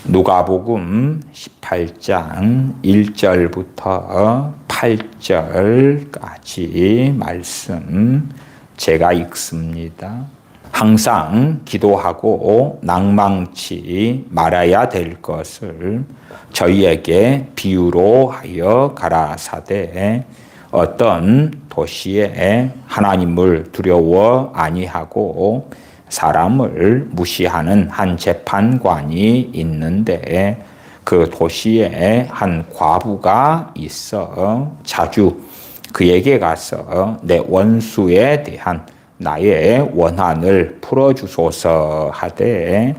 누가복음 18장 1절부터 8절까지 말씀 제가 읽습니다. 항상 기도하고 낭망치 말아야 될 것을 저희에게 비유로 하여 가라사대 어떤 도시에 하나님을 두려워 아니하고 사람을 무시하는 한 재판관이 있는데 그 도시에 한 과부가 있어 자주 그에게 가서 내 원수에 대한 나의 원한을 풀어주소서 하되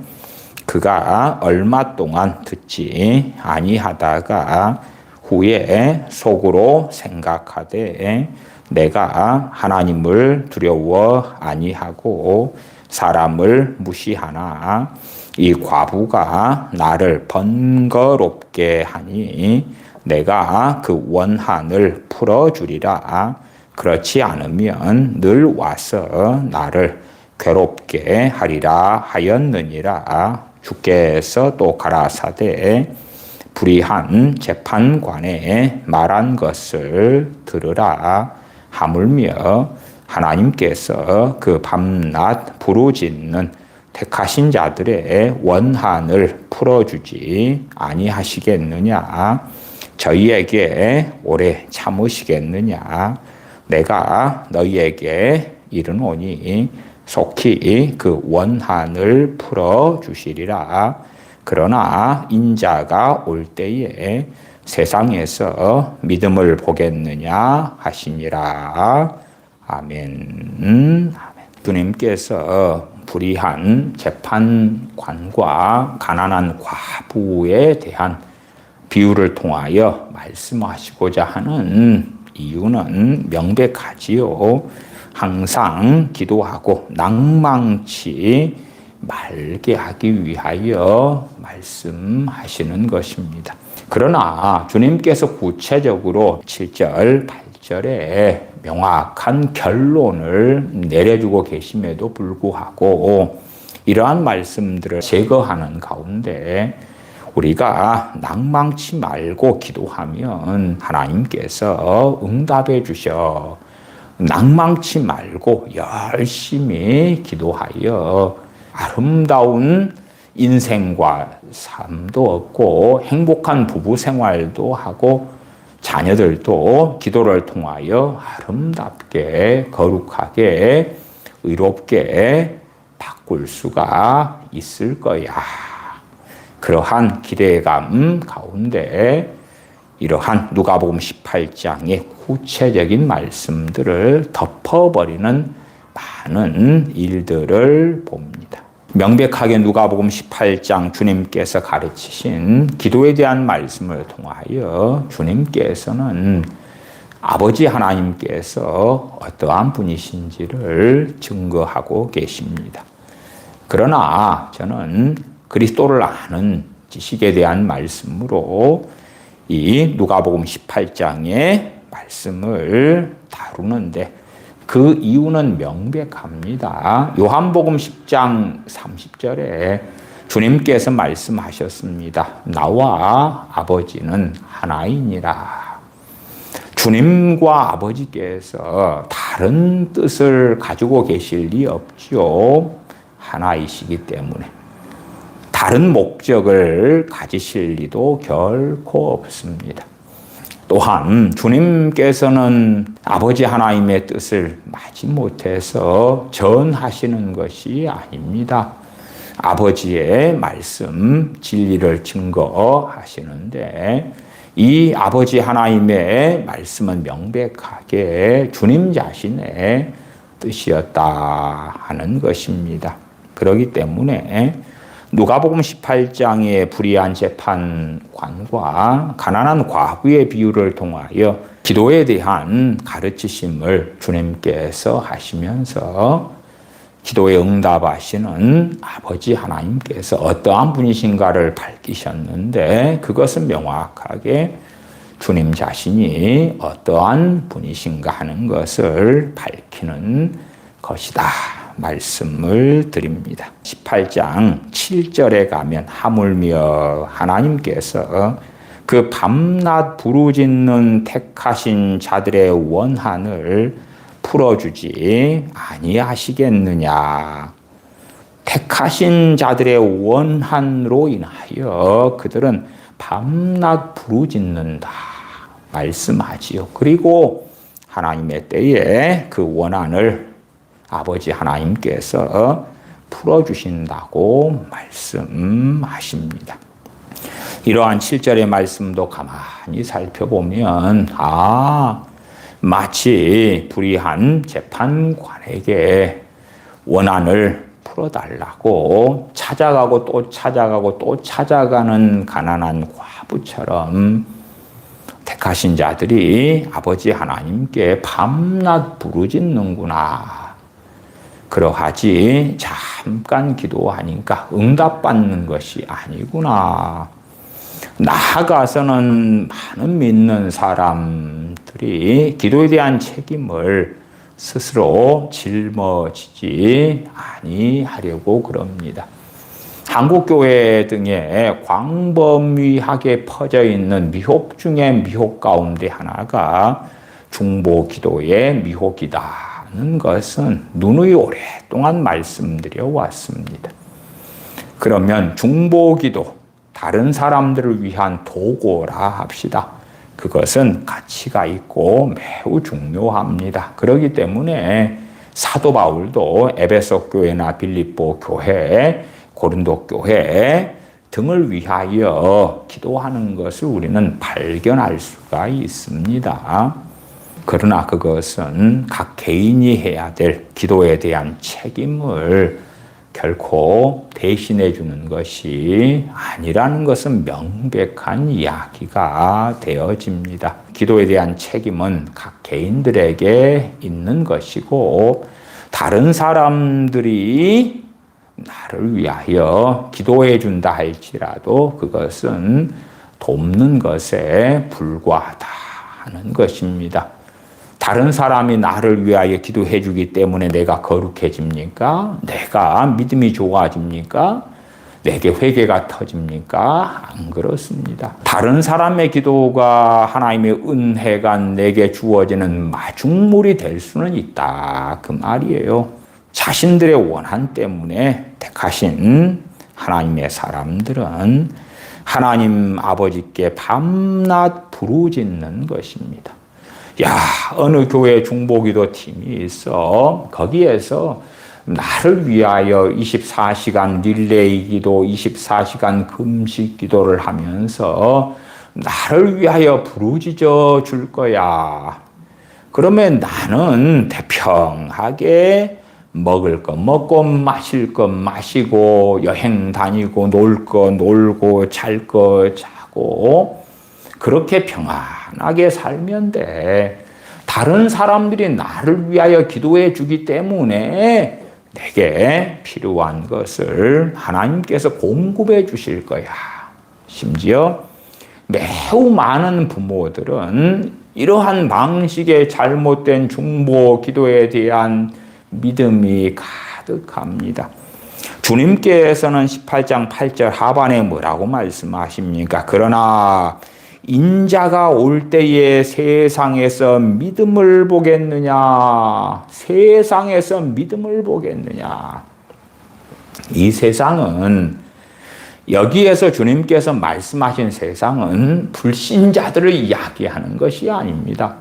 그가 얼마 동안 듣지 아니하다가 후에 속으로 생각하되 내가 하나님을 두려워 아니하고 사람을 무시하나 이 과부가 나를 번거롭게 하니 내가 그 원한을 풀어주리라. 그렇지 않으면 늘 와서 나를 괴롭게 하리라 하였느니라. 주께서 또 가라사대 불의한 재판관에 말한 것을 들으라. 하물며 하나님께서 그 밤낮 부르짖는 택하신 자들의 원한을 풀어주지 아니하시겠느냐? 저희에게 오래 참으시겠느냐? 내가 너희에게 이르노니 속히 그 원한을 풀어주시리라. 그러나 인자가 올 때에 세상에서 믿음을 보겠느냐 하시니라. 아멘. 주님께서 불의한 재판관과 가난한 과부에 대한 비유를 통하여 말씀하시고자 하는 이유는 명백하지요. 항상 기도하고 낭망치 말게 하기 위하여 말씀하시는 것입니다. 그러나 주님께서 구체적으로 7절, 8절에 명확한 결론을 내려주고 계심에도 불구하고 이러한 말씀들을 제거하는 가운데 우리가 낭망치 말고 기도하면 하나님께서 응답해 주셔. 낭망치 말고 열심히 기도하여 아름다운 인생과 삶도 얻고 행복한 부부 생활도 하고 자녀들도 기도를 통하여 아름답게 거룩하게 의롭게 바꿀 수가 있을 거야. 그러한 기대감 가운데 이러한 누가복음 18장의 구체적인 말씀들을 덮어버리는 많은 일들을 봅니다. 명백하게 누가복음 18장 주님께서 가르치신 기도에 대한 말씀을 통하여 주님께서는 아버지 하나님께서 어떠한 분이신지를 증거하고 계십니다. 그러나 저는 그리스도를 아는 지식에 대한 말씀으로 이 누가복음 18장의 말씀을 다루는데 그 이유는 명백합니다. 요한복음 10장 30절에 주님께서 말씀하셨습니다. 나와 아버지는 하나이니라. 주님과 아버지께서 다른 뜻을 가지고 계실 리 없죠. 하나이시기 때문에. 다른 목적을 가지실 리도 결코 없습니다. 또한 주님께서는 아버지 하나님의 뜻을 마지못해서 전하시는 것이 아닙니다. 아버지의 말씀, 진리를 증거하시는데 이 아버지 하나님의 말씀은 명백하게 주님 자신의 뜻이었다 하는 것입니다. 그렇기 때문에 누가복음 18장의 불의한 재판관과 가난한 과부의 비유를 통하여 기도에 대한 가르치심을 주님께서 하시면서 기도에 응답하시는 아버지 하나님께서 어떠한 분이신가를 밝히셨는데 그것은 명확하게 주님 자신이 어떠한 분이신가 하는 것을 밝히는 것이다. 말씀을 드립니다. 18장 7절에 가면 하물며 하나님께서 그 밤낮 부르짖는 택하신 자들의 원한을 풀어주지 아니하시겠느냐. 택하신 자들의 원한으로 인하여 그들은 밤낮 부르짖는다 말씀하지요. 그리고 하나님의 때에 그 원한을 아버지 하나님께서 풀어주신다고 말씀하십니다. 이러한 7절의 말씀도 가만히 살펴보면 마치 불의한 재판관에게 원한을 풀어달라고 찾아가고 또 찾아가고 또 찾아가는 가난한 과부처럼 택하신 자들이 아버지 하나님께 밤낮 부르짖는구나. 그러하지 잠깐 기도하니까 응답받는 것이 아니구나. 나아가서는 많은 믿는 사람들이 기도에 대한 책임을 스스로 짊어지지 아니하려고 그럽니다. 한국교회 등에 광범위하게 퍼져 있는 미혹 중에 미혹 가운데 하나가 중보기도의 미혹이다는 것은 누누이 오랫동안 말씀드려 왔습니다. 그러면 중보기도, 다른 사람들을 위한 도구라 합시다. 그것은 가치가 있고 매우 중요합니다. 그렇기 때문에 사도 바울도 에베소 교회나 빌립보 교회, 고린도 교회 등을 위하여 기도하는 것을 우리는 발견할 수가 있습니다. 그러나 그것은 각 개인이 해야 될 기도에 대한 책임을 결코 대신해 주는 것이 아니라는 것은 명백한 이야기가 되어집니다. 기도에 대한 책임은 각 개인들에게 있는 것이고, 다른 사람들이 나를 위하여 기도해 준다 할지라도 그것은 돕는 것에 불과하다는 것입니다. 다른 사람이 나를 위하여 기도해 주기 때문에 내가 거룩해집니까? 내가 믿음이 좋아집니까? 내게 회개가 터집니까? 안 그렇습니다. 다른 사람의 기도가 하나님의 은혜가 내게 주어지는 마중물이 될 수는 있다. 그 말이에요. 자신들의 원한 때문에 택하신 하나님의 사람들은 하나님 아버지께 밤낮 부르짖는 것입니다. 어느 교회 중보기도 팀이 있어. 거기에서 나를 위하여 24시간 릴레이 기도, 24시간 금식 기도를 하면서 나를 위하여 부르짖어 줄 거야. 그러면 나는 태평하게 먹을 거 먹고 마실 거 마시고 여행 다니고 놀 거 놀고 잘 거 자고 그렇게 평안하게 살면 돼. 다른 사람들이 나를 위하여 기도해 주기 때문에 내게 필요한 것을 하나님께서 공급해 주실 거야. 심지어 매우 많은 부모들은 이러한 방식의 잘못된 중보 기도에 대한 믿음이 가득합니다. 주님께서는 18장 8절 하반에 뭐라고 말씀하십니까? 그러나 인자가 올 때에 세상에서 믿음을 보겠느냐? 세상에서 믿음을 보겠느냐? 이 세상은, 여기에서 주님께서 말씀하신 세상은 불신자들을 이야기하는 것이 아닙니다.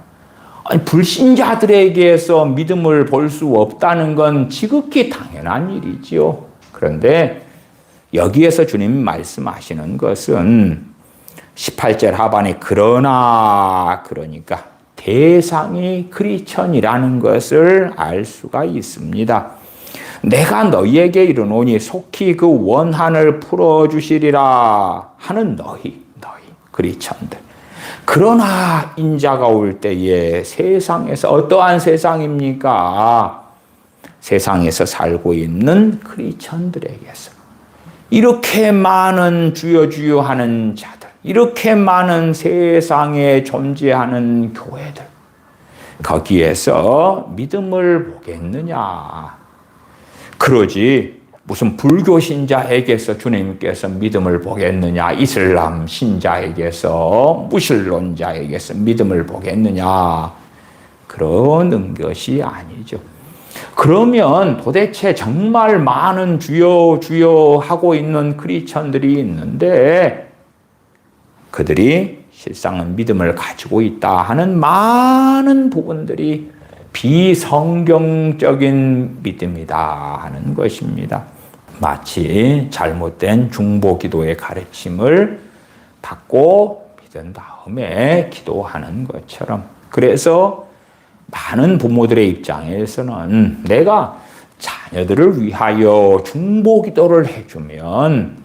불신자들에게서 믿음을 볼 수 없다는 건 지극히 당연한 일이지요. 그런데 여기에서 주님이 말씀하시는 것은 18절 하반에 그러니까 대상이 크리스천이라는 것을 알 수가 있습니다. 내가 너희에게 이르노니 속히 그 원한을 풀어주시리라 하는 너희 크리스천들. 그러나 인자가 올 때에 세상에서 어떠한 세상입니까? 세상에서 살고 있는 크리스천들에게서 이렇게 많은 주여 주여 하는 자들, 이렇게 많은 세상에 존재하는 교회들, 거기에서 믿음을 보겠느냐? 그러지 무슨 불교 신자에게서 주님께서 믿음을 보겠느냐, 이슬람 신자에게서, 무신론자에게서 믿음을 보겠느냐, 그러는 것이 아니죠. 그러면 도대체 정말 많은 주여 주여 하고 있는 크리스천들이 있는데 그들이 실상은 믿음을 가지고 있다 하는 많은 부분들이 비성경적인 믿음이다 하는 것입니다. 마치 잘못된 중보기도의 가르침을 받고 믿은 다음에 기도하는 것처럼. 그래서 많은 부모들의 입장에서는 내가 자녀들을 위하여 중보기도를 해주면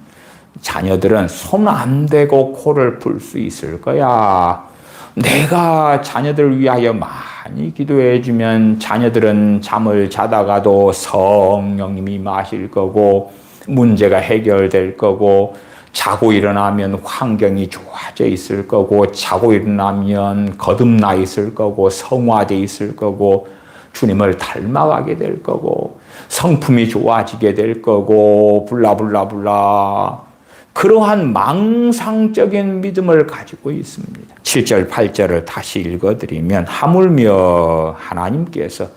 자녀들은 손 안 대고 코를 풀 수 있을 거야. 내가 자녀들을 위하여 많이 기도해주면 자녀들은 잠을 자다가도 성령님이 마실 거고 문제가 해결될 거고 자고 일어나면 환경이 좋아져 있을 거고 자고 일어나면 거듭나 있을 거고 성화돼 있을 거고 주님을 닮아가게 될 거고 성품이 좋아지게 될 거고 블라블라블라 그러한 망상적인 믿음을 가지고 있습니다. 7절 8절을 다시 읽어드리면 하물며 하나님께서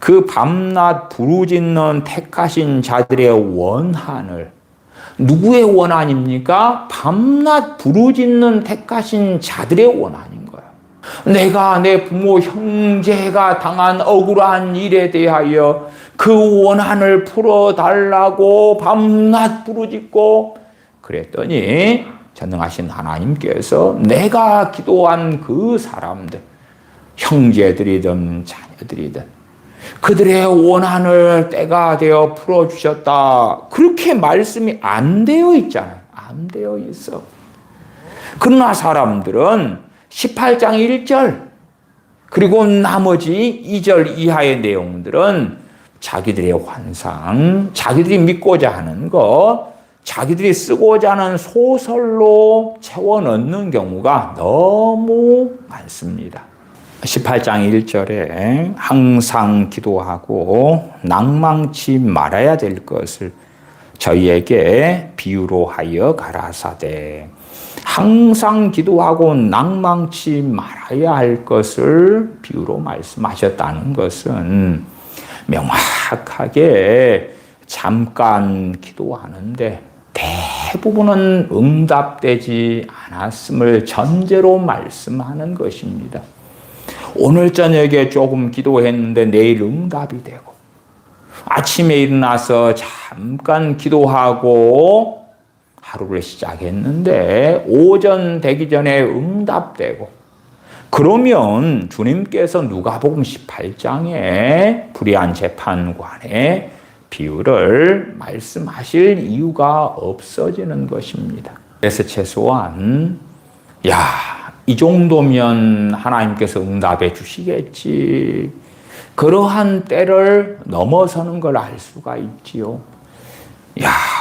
그 밤낮 부르짖는 택하신 자들의 원한을 누구의 원한입니까? 밤낮 부르짖는 택하신 자들의 원한인 거예요. 내가 내 부모 형제가 당한 억울한 일에 대하여 그 원한을 풀어달라고 밤낮 부르짖고 그랬더니 전능하신 하나님께서 내가 기도한 그 사람들, 형제들이든 자녀들이든 그들의 원한을 때가 되어 풀어주셨다. 그렇게 말씀이 안 되어 있잖아요. 안 되어 있어. 그러나 사람들은 18장 1절 그리고 나머지 2절 이하의 내용들은 자기들의 환상, 자기들이 믿고자 하는 것, 자기들이 쓰고자 하는 소설로 채워 넣는 경우가 너무 많습니다. 18장 1절에 항상 기도하고 낭망치 말아야 될 것을 저희에게 비유로 하여 가라사대. 항상 기도하고 낭망치 말아야 할 것을 비유로 말씀하셨다는 것은 명확하게 잠깐 기도하는데 대부분은 응답되지 않았음을 전제로 말씀하는 것입니다. 오늘 저녁에 조금 기도했는데 내일 응답이 되고 아침에 일어나서 잠깐 기도하고 하루를 시작했는데 오전 되기 전에 응답되고 그러면 주님께서 누가복음 18장에 불의한 재판관의 비유를 말씀하실 이유가 없어지는 것입니다. 그래서 최소한 이 정도면 하나님께서 응답해 주시겠지. 그러한 때를 넘어서는 걸 알 수가 있지요.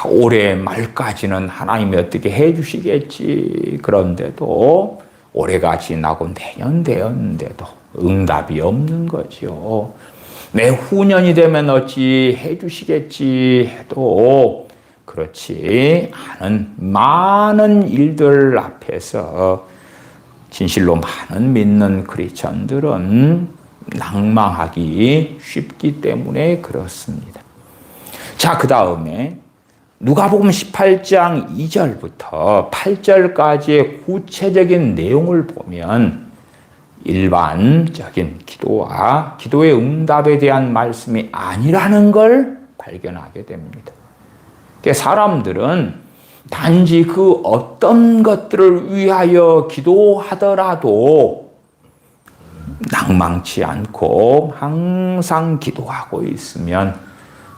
올해 말까지는 하나님이 어떻게 해 주시겠지. 그런데도 올해가 지나고 내년 되었는데도 응답이 없는 거죠. 내후년이 되면 어찌 해 주시겠지 해도 그렇지 않은 많은 일들 앞에서 진실로 많은 믿는 크리스천들은 낭망하기 쉽기 때문에 그렇습니다. 자, 그 다음에 누가복음 18장 2절부터 8절까지의 구체적인 내용을 보면 일반적인 기도와 기도의 응답에 대한 말씀이 아니라는 걸 발견하게 됩니다. 사람들은 단지 그 어떤 것들을 위하여 기도하더라도 낭망치 않고 항상 기도하고 있으면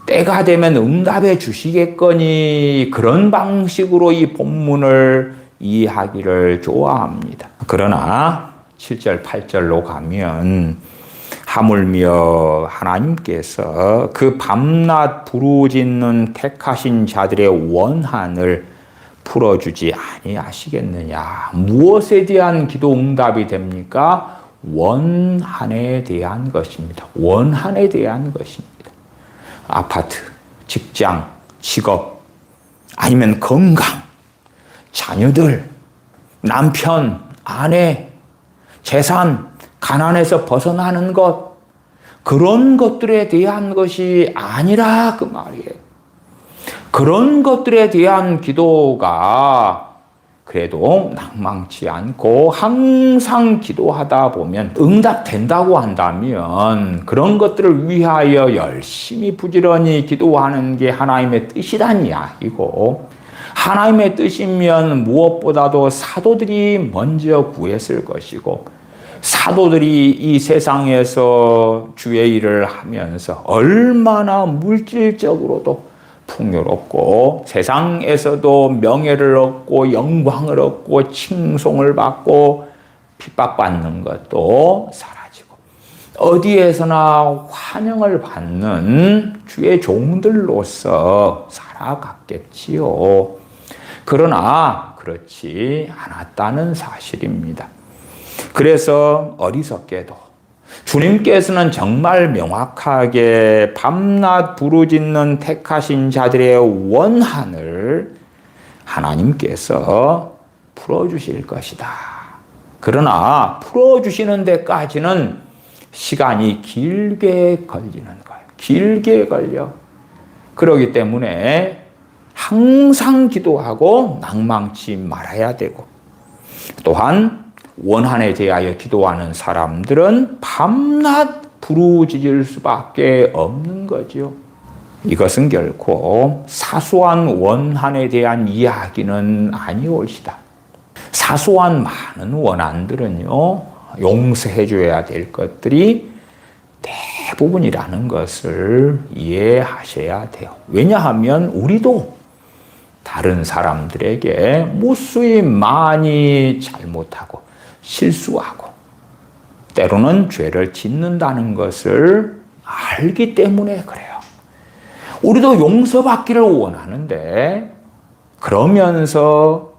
때가 되면 응답해 주시겠거니 그런 방식으로 이 본문을 이해하기를 좋아합니다. 그러나 7절 8절로 가면 하물며 하나님께서 그 밤낮 부르짖는 택하신 자들의 원한을 풀어주지 아니하시겠느냐. 무엇에 대한 기도 응답이 됩니까? 원한에 대한 것입니다. 원한에 대한 것입니다. 아파트, 직장, 직업, 아니면 건강, 자녀들, 남편, 아내, 재산, 가난에서 벗어나는 것, 그런 것들에 대한 것이 아니라 그 말이에요. 그런 것들에 대한 기도가 그래도 낭망치 않고 항상 기도하다 보면 응답된다고 한다면 그런 것들을 위하여 열심히 부지런히 기도하는 게 하나님의 뜻이란 이야기고, 하나님의 뜻이면 무엇보다도 사도들이 먼저 구했을 것이고, 사도들이 이 세상에서 주의 일을 하면서 얼마나 물질적으로도 풍요롭고 세상에서도 명예를 얻고 영광을 얻고 칭송을 받고 핍박받는 것도 사라지고 어디에서나 환영을 받는 주의 종들로서 살아갔겠지요. 그러나 그렇지 않았다는 사실입니다. 그래서 어리석게도 주님께서는 정말 명확하게 밤낮 부르짖는 택하신 자들의 원한을 하나님께서 풀어주실 것이다. 그러나 풀어주시는 데까지는 시간이 길게 걸리는 거예요. 길게 걸려. 그렇기 때문에 항상 기도하고 낭망치 말아야 되고, 또한 원한에 대하여 기도하는 사람들은 밤낮 부르짖을 수밖에 없는 거죠. 이것은 결코 사소한 원한에 대한 이야기는 아니올시다. 사소한 많은 원한들은요, 용서해 줘야 될 것들이 대부분이라는 것을 이해하셔야 돼요. 왜냐하면 우리도 다른 사람들에게 무수히 많이 잘못하고 실수하고 때로는 죄를 짓는다는 것을 알기 때문에 그래요. 우리도 용서받기를 원하는데 그러면서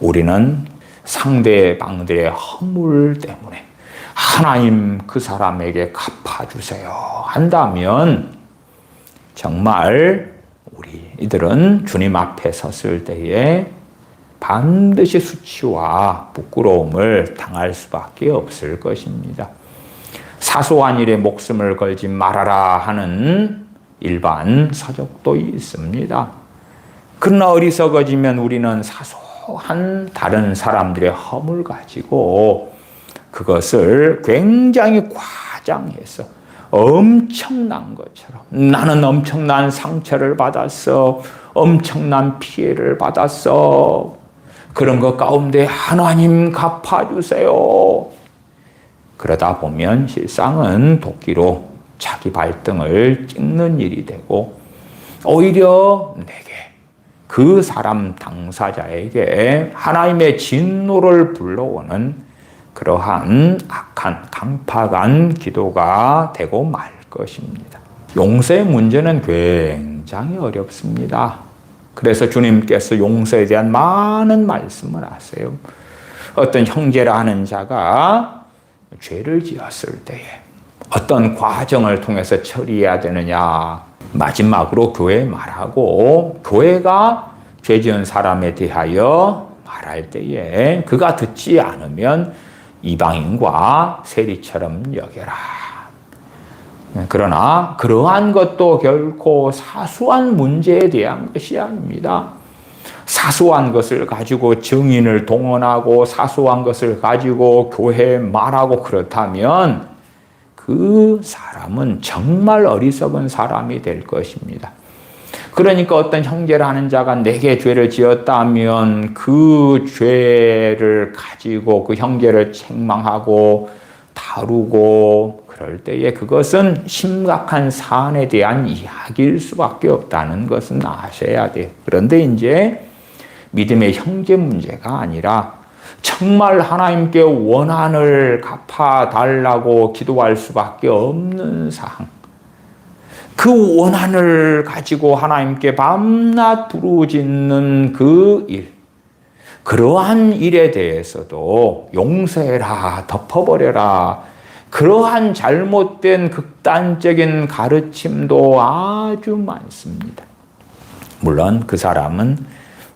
우리는 상대방들의 허물 때문에 하나님 그 사람에게 갚아주세요 한다면 정말 우리들은 주님 앞에 섰을 때에 반드시 수치와 부끄러움을 당할 수밖에 없을 것입니다. 사소한 일에 목숨을 걸지 말아라 하는 일반 서적도 있습니다. 그러나 어리석어지면 우리는 사소한 다른 사람들의 허물 가지고 그것을 굉장히 과장해서 엄청난 것처럼 나는 엄청난 상처를 받았어, 엄청난 피해를 받았어, 그런 것 가운데 하나님 갚아주세요. 그러다 보면 실상은 도끼로 자기 발등을 찍는 일이 되고 오히려 내게 그 사람 당사자에게 하나님의 진노를 불러오는 그러한 악한 강팍한 기도가 되고 말 것입니다. 용서의 문제는 굉장히 어렵습니다. 그래서 주님께서 용서에 대한 많은 말씀을 하세요. 어떤 형제라 하는 자가 죄를 지었을 때에 어떤 과정을 통해서 처리해야 되느냐, 마지막으로 교회에 말하고 교회가 죄 지은 사람에 대하여 말할 때에 그가 듣지 않으면 이방인과 세리처럼 여겨라. 그러나 그러한 것도 결코 사소한 문제에 대한 것이 아닙니다. 사소한 것을 가지고 증인을 동원하고 사소한 것을 가지고 교회에 말하고 그렇다면 그 사람은 정말 어리석은 사람이 될 것입니다. 그러니까 어떤 형제라는 자가 내게 죄를 지었다면 그 죄를 가지고 그 형제를 책망하고 다루고 그럴 때에 그것은 심각한 사안에 대한 이야기일 수밖에 없다는 것은 아셔야 돼요. 그런데 이제 믿음의 형제 문제가 아니라 정말 하나님께 원한을 갚아달라고 기도할 수밖에 없는 사항, 그 원한을 가지고 하나님께 밤낮 부르짖는 그 일, 그러한 일에 대해서도 용서해라, 덮어버려라, 그러한 잘못된 극단적인 가르침도 아주 많습니다. 물론 그 사람은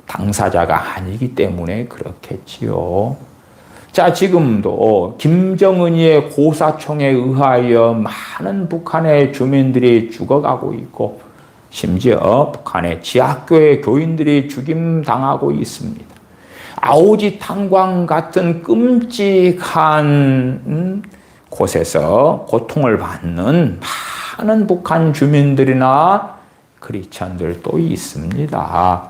당사자가 아니기 때문에 그렇겠지요. 자, 지금도 김정은이의 고사총에 의하여 많은 북한의 주민들이 죽어가고 있고, 심지어 북한의 지하교회 교인들이 죽임당하고 있습니다. 아오지탄광 같은 끔찍한 곳에서 고통을 받는 많은 북한 주민들이나 크리스천들도 있습니다.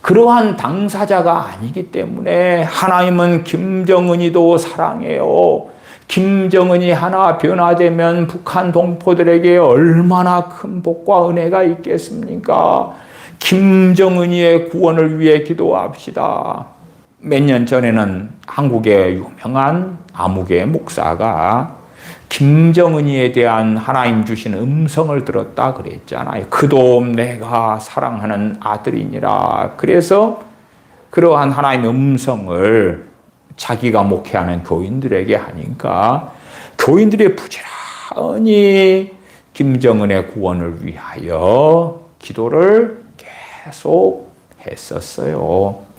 그러한 당사자가 아니기 때문에 하나님은 김정은이도 사랑해요. 김정은이 하나 변화되면 북한 동포들에게 얼마나 큰 복과 은혜가 있겠습니까? 김정은이의 구원을 위해 기도합시다. 몇 년 전에는 한국의 유명한 아무개 목사가 김정은이에 대한 하나님 주신 음성을 들었다 그랬잖아요. 그도 내가 사랑하는 아들이니라. 그래서 그러한 하나님의 음성을 자기가 목회하는 교인들에게 하니까 교인들이 부지런히 김정은의 구원을 위하여 기도를 계속 했었어요.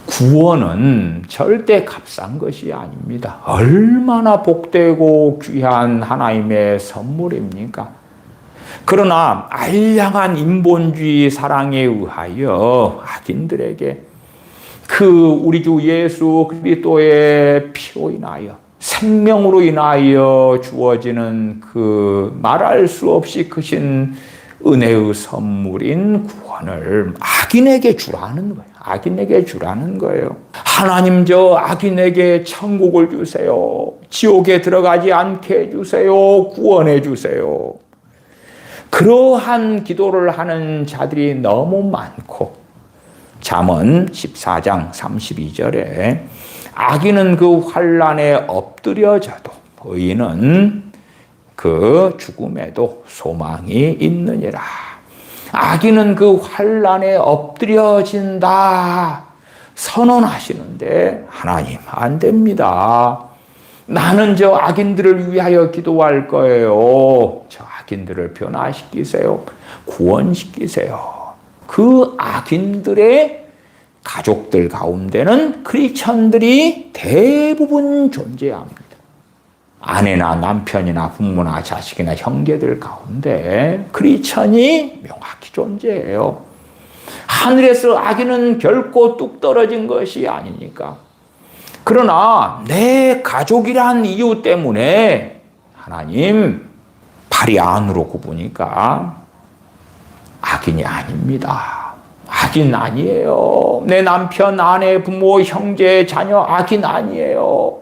구원은 절대 값싼 것이 아닙니다. 얼마나 복되고 귀한 하나님의 선물입니까? 그러나 알량한 인본주의 사랑에 의하여 악인들에게 우리 주 예수 그리스도의 피로 인하여 생명으로 인하여 주어지는 말할 수 없이 크신 은혜의 선물인 구원을 악인에게 주라는 거예요. 악인에게 주라는 거예요. 하나님, 저 악인에게 천국을 주세요. 지옥에 들어가지 않게 해주세요. 구원해 주세요. 그러한 기도를 하는 자들이 너무 많고, 잠언 14장 32절에 악인은 그 환난에 엎드려져도 의인은 그 죽음에도 소망이 있느니라. 악인은 그 환난에 엎드려진다 선언하시는데 하나님 안 됩니다. 나는 저 악인들을 위하여 기도할 거예요. 저 악인들을 변화시키세요. 구원시키세요. 그 악인들의 가족들 가운데는 크리스천들이 대부분 존재합니다. 아내나 남편이나 부모나 자식이나 형제들 가운데 크리스천이 명확히 존재해요. 하늘에서 악인은 결코 뚝 떨어진 것이 아니니까. 그러나 내 가족이란 이유 때문에 하나님 발이 안으로 굽으니까 악인이 아닙니다. 악인 아니에요. 내 남편, 아내, 부모, 형제, 자녀 악인 아니에요.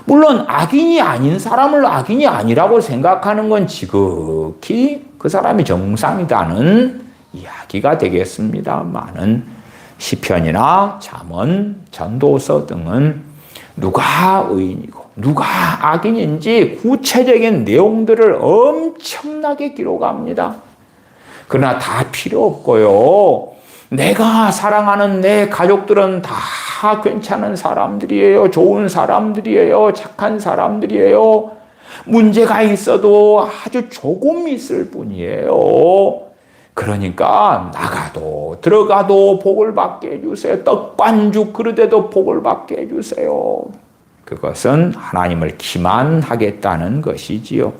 물론 악인이 아닌 사람을 악인이 아니라고 생각하는 건 지극히 그 사람이 정상이다는 이야기가 되겠습니다만은 시편이나 잠언, 전도서 등은 누가 의인이고 누가 악인인지 구체적인 내용들을 엄청나게 기록합니다. 그러나 다 필요 없고요. 내가 사랑하는 내 가족들은 다 괜찮은 사람들이에요. 좋은 사람들이에요. 착한 사람들이에요. 문제가 있어도 아주 조금 있을 뿐이에요. 그러니까 나가도 들어가도 복을 받게 해주세요. 떡반죽 그릇에도 복을 받게 해주세요. 그것은 하나님을 기만하겠다는 것이지요.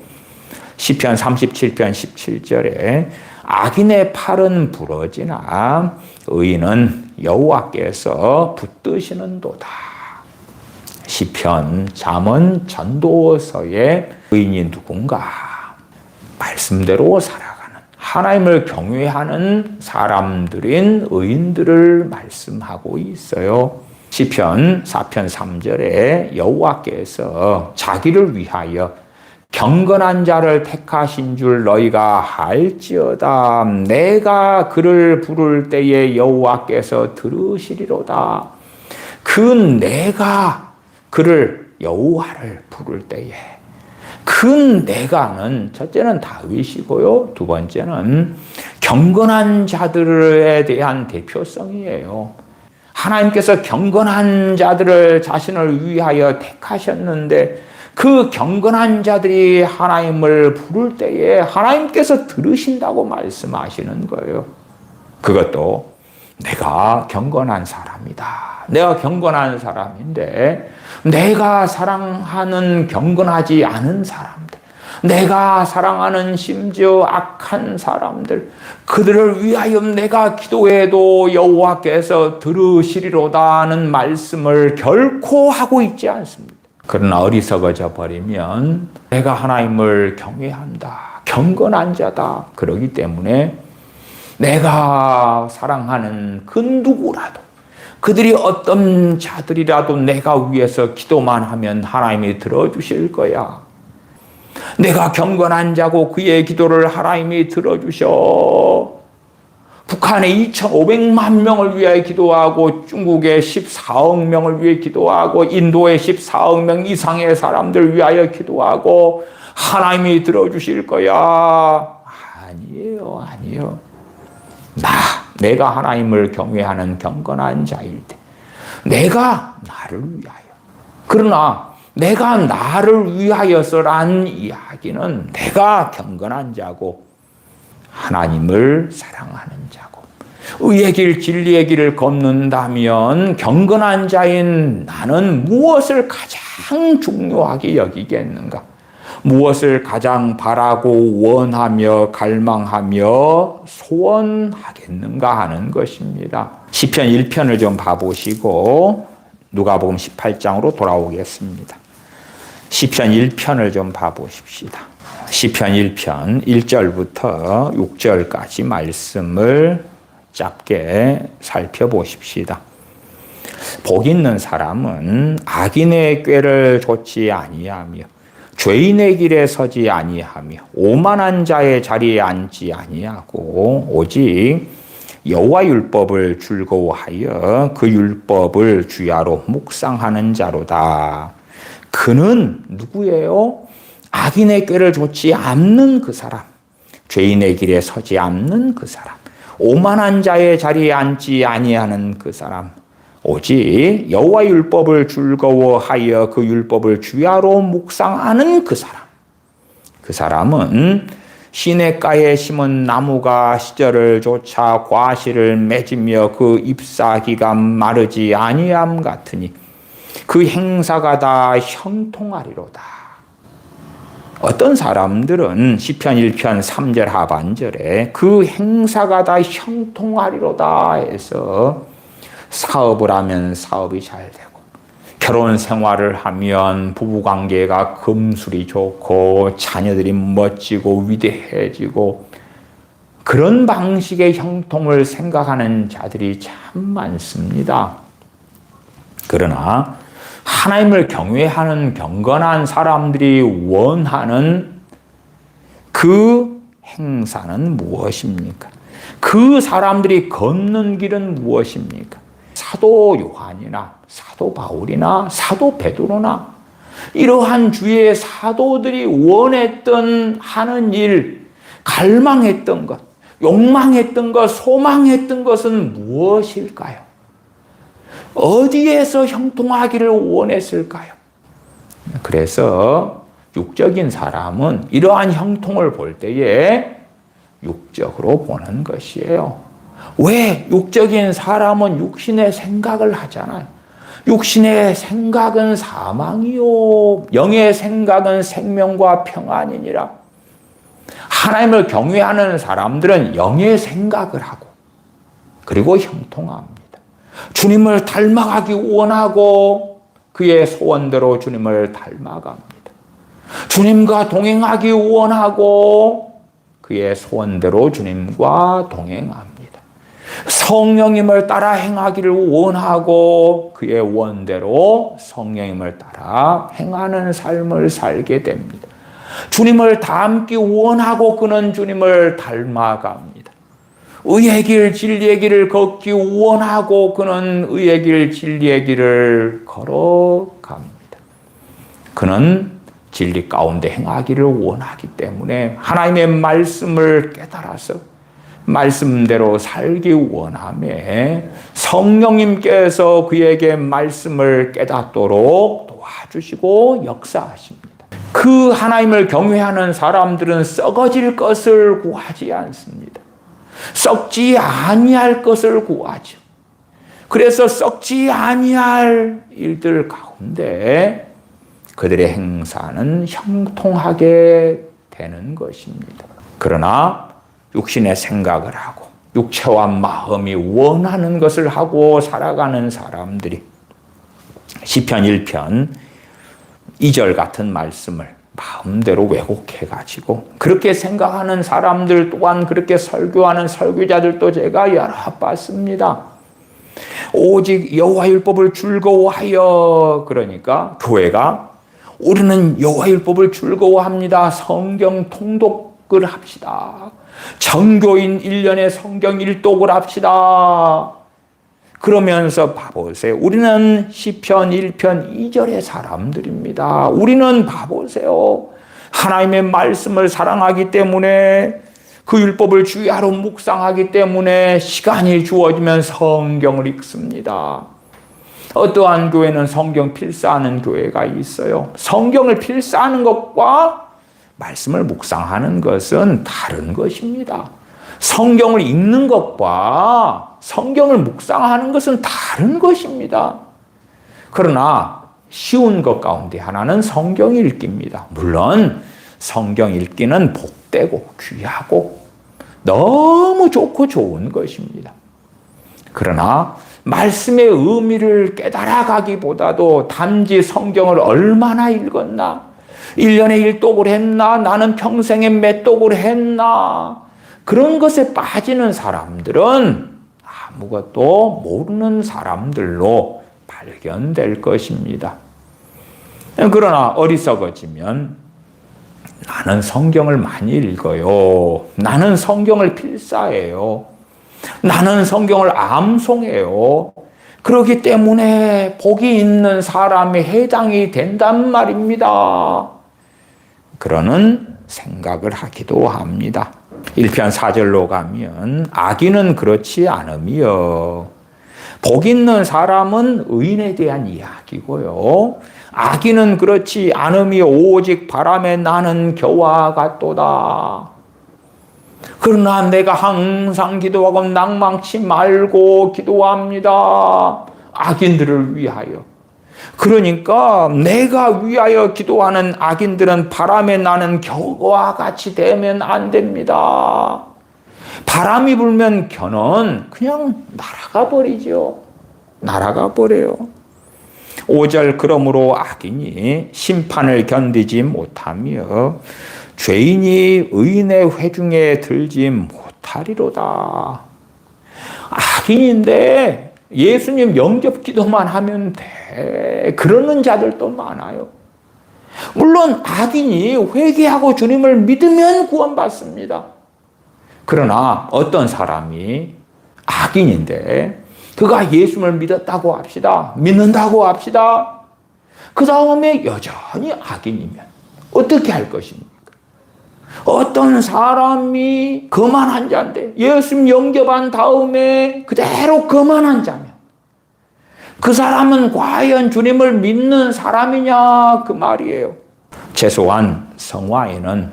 시편 37편 17절에 악인의 팔은 부러지나 의인은 여호와께서 붙드시는도다. 시편, 잠언, 전도서의 의인이 누군가? 말씀대로 살아가는 하나님을 경외하는 사람들인 의인들을 말씀하고 있어요. 시편 4편 3절에 여호와께서 자기를 위하여 경건한 자를 택하신 줄 너희가 알지어다. 내가 그를 부를 때에 여호와께서 들으시리로다. 내가 그를 여호와를 부를 때에 내가는 첫째는 다윗이고요. 두 번째는 경건한 자들에 대한 대표성이에요. 하나님께서 경건한 자들을 자신을 위하여 택하셨는데 그 경건한 자들이 하나님을 부를 때에 하나님께서 들으신다고 말씀하시는 거예요. 그것도 내가 경건한 사람이다. 내가 경건한 사람인데 내가 사랑하는 경건하지 않은 사람들, 내가 사랑하는 심지어 악한 사람들, 그들을 위하여 내가 기도해도 여호와께서 들으시리로다는 말씀을 결코 하고 있지 않습니다. 그러나 어리석어져 버리면 내가 하나님을 경외한다, 경건한 자다, 그러기 때문에 내가 사랑하는 그 누구라도, 그들이 어떤 자들이라도 내가 위해서 기도만 하면 하나님이 들어주실 거야. 내가 경건한 자고 그의 기도를 하나님이 들어주셔. 북한의 2,500만 명을 위하여 기도하고 중국의 14억 명을 위해 기도하고 인도의 14억 명 이상의 사람들 위하여 기도하고 하나님이 들어주실 거야. 아니에요, 아니에요. 내가 하나님을 경외하는 경건한 자일 때 내가 나를 위하여, 그러나 내가 나를 위하여서란 이야기는 내가 경건한 자고 하나님을 사랑하는 자고 의의 길 진리의 길을 걷는다면 경건한 자인 나는 무엇을 가장 중요하게 여기겠는가? 무엇을 가장 바라고 원하며 갈망하며 소원하겠는가 하는 것입니다. 시편 1편을 좀 봐보시고 누가복음 18장으로 돌아오겠습니다. 시편 1편을 좀 봐보십시다. 시편 1편 1절부터 6절까지 말씀을 짧게 살펴보십시다. 복 있는 사람은 악인의 꾀를 좇지 아니하며 죄인의 길에 서지 아니하며 오만한 자의 자리에 앉지 아니하고 오직 여호와 율법을 즐거워하여 그 율법을 주야로 묵상하는 자로다. 그는 누구예요? 악인의 꾀를 좇지 않는 그 사람, 죄인의 길에 서지 않는 그 사람, 오만한 자의 자리에 앉지 아니하는 그 사람, 오직 여호와 율법을 즐거워하여 그 율법을 주야로 묵상하는 그 사람. 그 사람은 시냇가에 심은 나무가 시절을 쫓아 과실을 맺으며 그 잎사귀가 마르지 아니함 같으니 그 행사가 다 형통하리로다. 어떤 사람들은 시편 1편 3절 하반절에 그 행사가 다 형통하리로다 해서 사업을 하면 사업이 잘 되고 결혼 생활을 하면 부부관계가 금술이 좋고 자녀들이 멋지고 위대해지고 그런 방식의 형통을 생각하는 자들이 참 많습니다. 그러나 하나님을 경외하는 경건한 사람들이 원하는 그 행사는 무엇입니까? 그 사람들이 걷는 길은 무엇입니까? 사도 요한이나 사도 바울이나 사도 베드로나 이러한 주의 사도들이 원했던 하는 일, 갈망했던 것, 욕망했던 것, 소망했던 것은 무엇일까요? 어디에서 형통하기를 원했을까요? 그래서 육적인 사람은 이러한 형통을 볼 때에 육적으로 보는 것이에요. 왜? 육적인 사람은 육신의 생각을 하잖아요. 육신의 생각은 사망이요 영의 생각은 생명과 평안이니라. 하나님을 경외하는 사람들은 영의 생각을 하고 그리고 형통합니다. 주님을 닮아가기 원하고 그의 소원대로 주님을 닮아갑니다. 주님과 동행하기 원하고 그의 소원대로 주님과 동행합니다. 성령님을 따라 행하기를 원하고 그의 원대로 성령님을 따라 행하는 삶을 살게 됩니다. 주님을 닮기 원하고 그는 주님을 닮아갑니다. 의의 길, 진리의 길을 걷기 원하고 그는 의의 길, 진리의 길을 걸어갑니다. 그는 진리 가운데 행하기를 원하기 때문에 하나님의 말씀을 깨달아서 말씀대로 살기 원하며 성령님께서 그에게 말씀을 깨닫도록 도와주시고 역사하십니다. 그 하나님을 경외하는 사람들은 썩어질 것을 구하지 않습니다. 썩지 아니할 것을 구하죠. 그래서 썩지 아니할 일들 가운데 그들의 행사는 형통하게 되는 것입니다. 그러나 육신의 생각을 하고 육체와 마음이 원하는 것을 하고 살아가는 사람들이 시편 1편 2절 같은 말씀을 마음대로 왜곡해가지고 그렇게 생각하는 사람들 또한 그렇게 설교하는 설교자들도 제가 여러 봤습니다. 오직 여호와 율법을 즐거워하여, 그러니까 교회가 우리는 여호와 율법을 즐거워합니다. 성경 통독을 합시다. 정교인 1년에 성경 1독을 합시다. 그러면서 봐보세요. 우리는 시편 1편 2절의 사람들입니다. 우리는 봐보세요. 하나님의 말씀을 사랑하기 때문에 그 율법을 주야로 묵상하기 때문에 시간이 주어지면 성경을 읽습니다. 어떠한 교회는 성경 필사하는 교회가 있어요. 성경을 필사하는 것과 말씀을 묵상하는 것은 다른 것입니다. 성경을 읽는 것과 성경을 묵상하는 것은 다른 것입니다. 그러나 쉬운 것 가운데 하나는 성경 읽기입니다. 물론 성경 읽기는 복되고 귀하고 너무 좋고 좋은 것입니다. 그러나 말씀의 의미를 깨달아가기보다도 단지 성경을 얼마나 읽었나, 1년에 1독을 했나, 나는 평생에 몇 독을 했나, 그런 것에 빠지는 사람들은 아무것도 모르는 사람들로 발견될 것입니다. 그러나 어리석어지면 나는 성경을 많이 읽어요. 나는 성경을 필사해요. 나는 성경을 암송해요. 그렇기 때문에 복이 있는 사람에 해당이 된단 말입니다. 그러는 생각을 하기도 합니다. 1편 4절로 가면 악인은 그렇지 않으며, 복 있는 사람은 의인에 대한 이야기고요. 악인은 그렇지 않으며 오직 바람에 나는 겨와 같도다. 그러나 내가 항상 기도하고 낭망치 말고 기도합니다. 악인들을 위하여. 그러니까 내가 위하여 기도하는 악인들은 바람에 나는 겨와 같이 되면 안 됩니다. 바람이 불면 겨는 그냥 날아가 버리죠. 날아가 버려요. 5절 그러므로 악인이 심판을 견디지 못하며 죄인이 의인의 회중에 들지 못하리로다. 악인인데 예수님 영접 기도만 하면 돼. 그러는 자들도 많아요. 물론 악인이 회개하고 주님을 믿으면 구원받습니다. 그러나 어떤 사람이 악인인데 그가 예수를 믿었다고 합시다. 믿는다고 합시다. 그 다음에 여전히 악인이면 어떻게 할 것입니까? 어떤 사람이 거만한 자인데 예수님 영접한 다음에 그대로 거만한 자면 그 사람은 과연 주님을 믿는 사람이냐 그 말이에요. 최소한 성화에는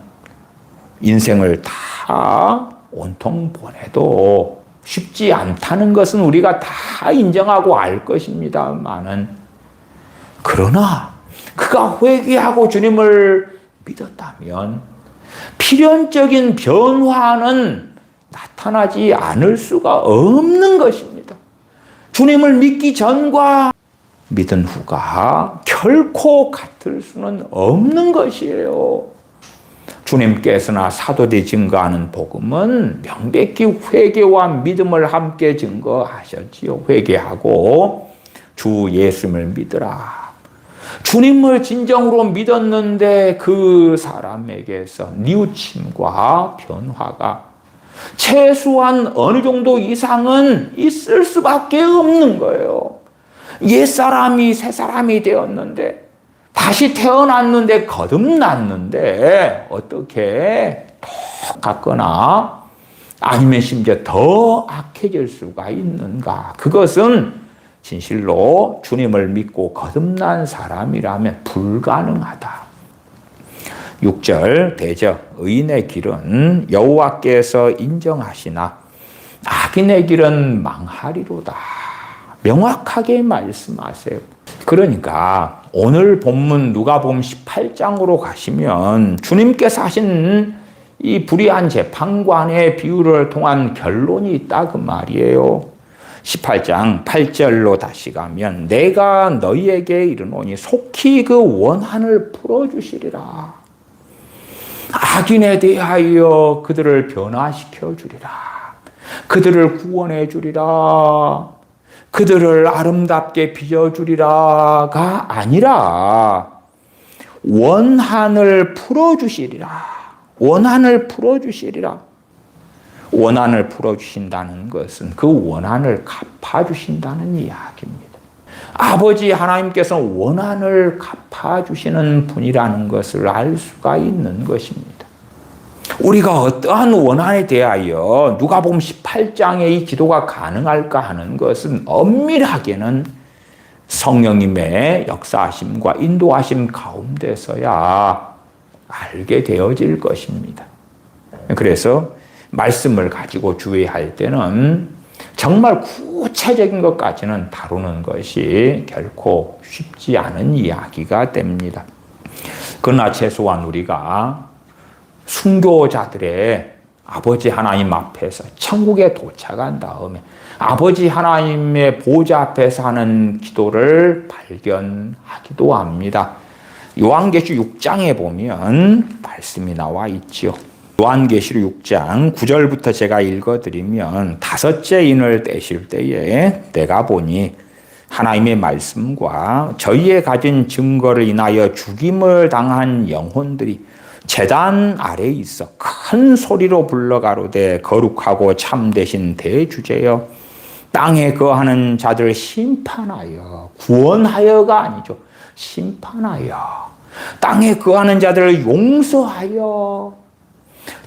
인생을 다 온통 보내도 쉽지 않다는 것은 우리가 다 인정하고 알 것입니다만은, 그러나 그가 회개하고 주님을 믿었다면 필연적인 변화는 나타나지 않을 수가 없는 것입니다. 주님을 믿기 전과 믿은 후가 결코 같을 수는 없는 것이에요. 주님께서나 사도들이 증거하는 복음은 명백히 회개와 믿음을 함께 증거하셨지요. 회개하고 주 예수님을 믿으라. 주님을 진정으로 믿었는데 그 사람에게서 뉘우침과 변화가 최소한 어느 정도 이상은 있을 수밖에 없는 거예요. 옛사람이 새사람이 되었는데 다시 태어났는데 거듭났는데 어떻게 똑같거나 아니면 심지어 더 악해질 수가 있는가? 그것은 진실로 주님을 믿고 거듭난 사람이라면 불가능하다. 6절 대저 의인의 길은 여호와께서 인정하시나 악인의 길은 망하리로다. 명확하게 말씀하세요. 그러니까 오늘 본문 누가복음 18장으로 가시면 주님께서 하신 이 불의한 재판관의 비유를 통한 결론이 있다 그 말이에요. 18장 8절로 다시 가면 내가 너희에게 이르노니 속히 그 원한을 풀어주시리라. 악인에 대하여 그들을 변화시켜 주리라. 그들을 구원해 주리라. 그들을 아름답게 빚어주리라가 아니라 원한을 풀어주시리라. 원한을 풀어주시리라. 원한을 풀어주신다는 것은 그 원한을 갚아주신다는 이야기입니다. 아버지 하나님께서는 원한을 갚아주시는 분이라는 것을 알 수가 있는 것입니다. 우리가 어떠한 원한에 대하여 누가복음 18장의 이 기도가 가능할까 하는 것은 엄밀하게는 성령님의 역사하심과 인도하심 가운데서야 알게 되어질 것입니다. 그래서 말씀을 가지고 주의할 때는 정말 구체적인 것까지는 다루는 것이 결코 쉽지 않은 이야기가 됩니다. 그러나 최소한 우리가 순교자들의 아버지 하나님 앞에서 천국에 도착한 다음에 아버지 하나님의 보좌 앞에서 하는 기도를 발견하기도 합니다. 요한계시 6장에 보면 말씀이 나와 있지요. 요한계시록 6장 9절부터 제가 읽어드리면 다섯째 인을 떼실 때에 내가 보니 하나님의 말씀과 저희의 가진 증거를 인하여 죽임을 당한 영혼들이 제단 아래에 있어 큰 소리로 불러가로되 거룩하고 참되신 대주제여 땅에 거하는 자들을 심판하여 구원하여가 아니죠. 심판하여 땅에 거하는 자들을 용서하여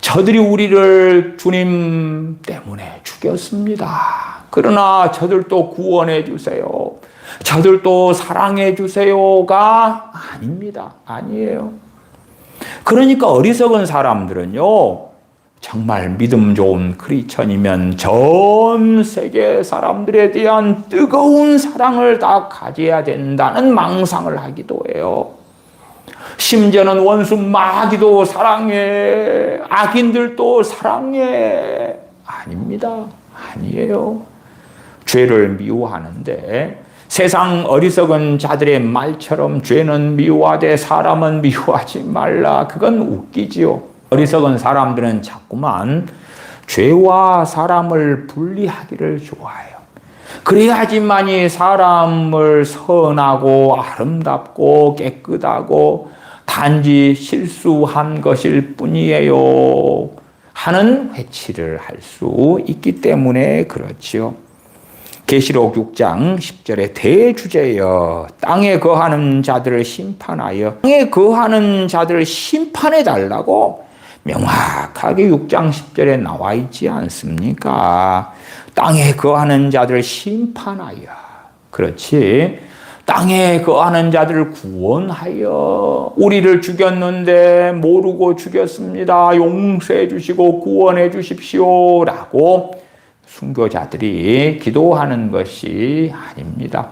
저들이 우리를 주님 때문에 죽였습니다. 그러나 저들도 구원해 주세요. 저들도 사랑해 주세요가 아닙니다. 아니에요. 그러니까 어리석은 사람들은요, 정말 믿음 좋은 크리스천이면 전 세계 사람들에 대한 뜨거운 사랑을 다 가져야 된다는 망상을 하기도 해요. 심지어는 원수 마귀도 사랑해, 악인들도 사랑해. 아닙니다. 아니에요. 죄를 미워하는데 세상 어리석은 자들의 말처럼 죄는 미워하되 사람은 미워하지 말라. 그건 웃기지요. 어리석은 사람들은 자꾸만 죄와 사람을 분리하기를 좋아해요. 그래야지만이 사람을 선하고 아름답고 깨끗하고 단지 실수한 것일 뿐이에요 하는 회치를 할 수 있기 때문에 그렇지요. 계시록 6장 10절에 대주제여 땅에 거하는 자들을 심판하여 땅에 거하는 자들을 심판해 달라고 명확하게 6장 10절에 나와 있지 않습니까? 땅에 거하는 자들을 심판하여. 그렇지. 땅에 거하는 자들을 구원하여 우리를 죽였는데 모르고 죽였습니다. 용서해 주시고 구원해 주십시오 라고 순교자들이 기도하는 것이 아닙니다.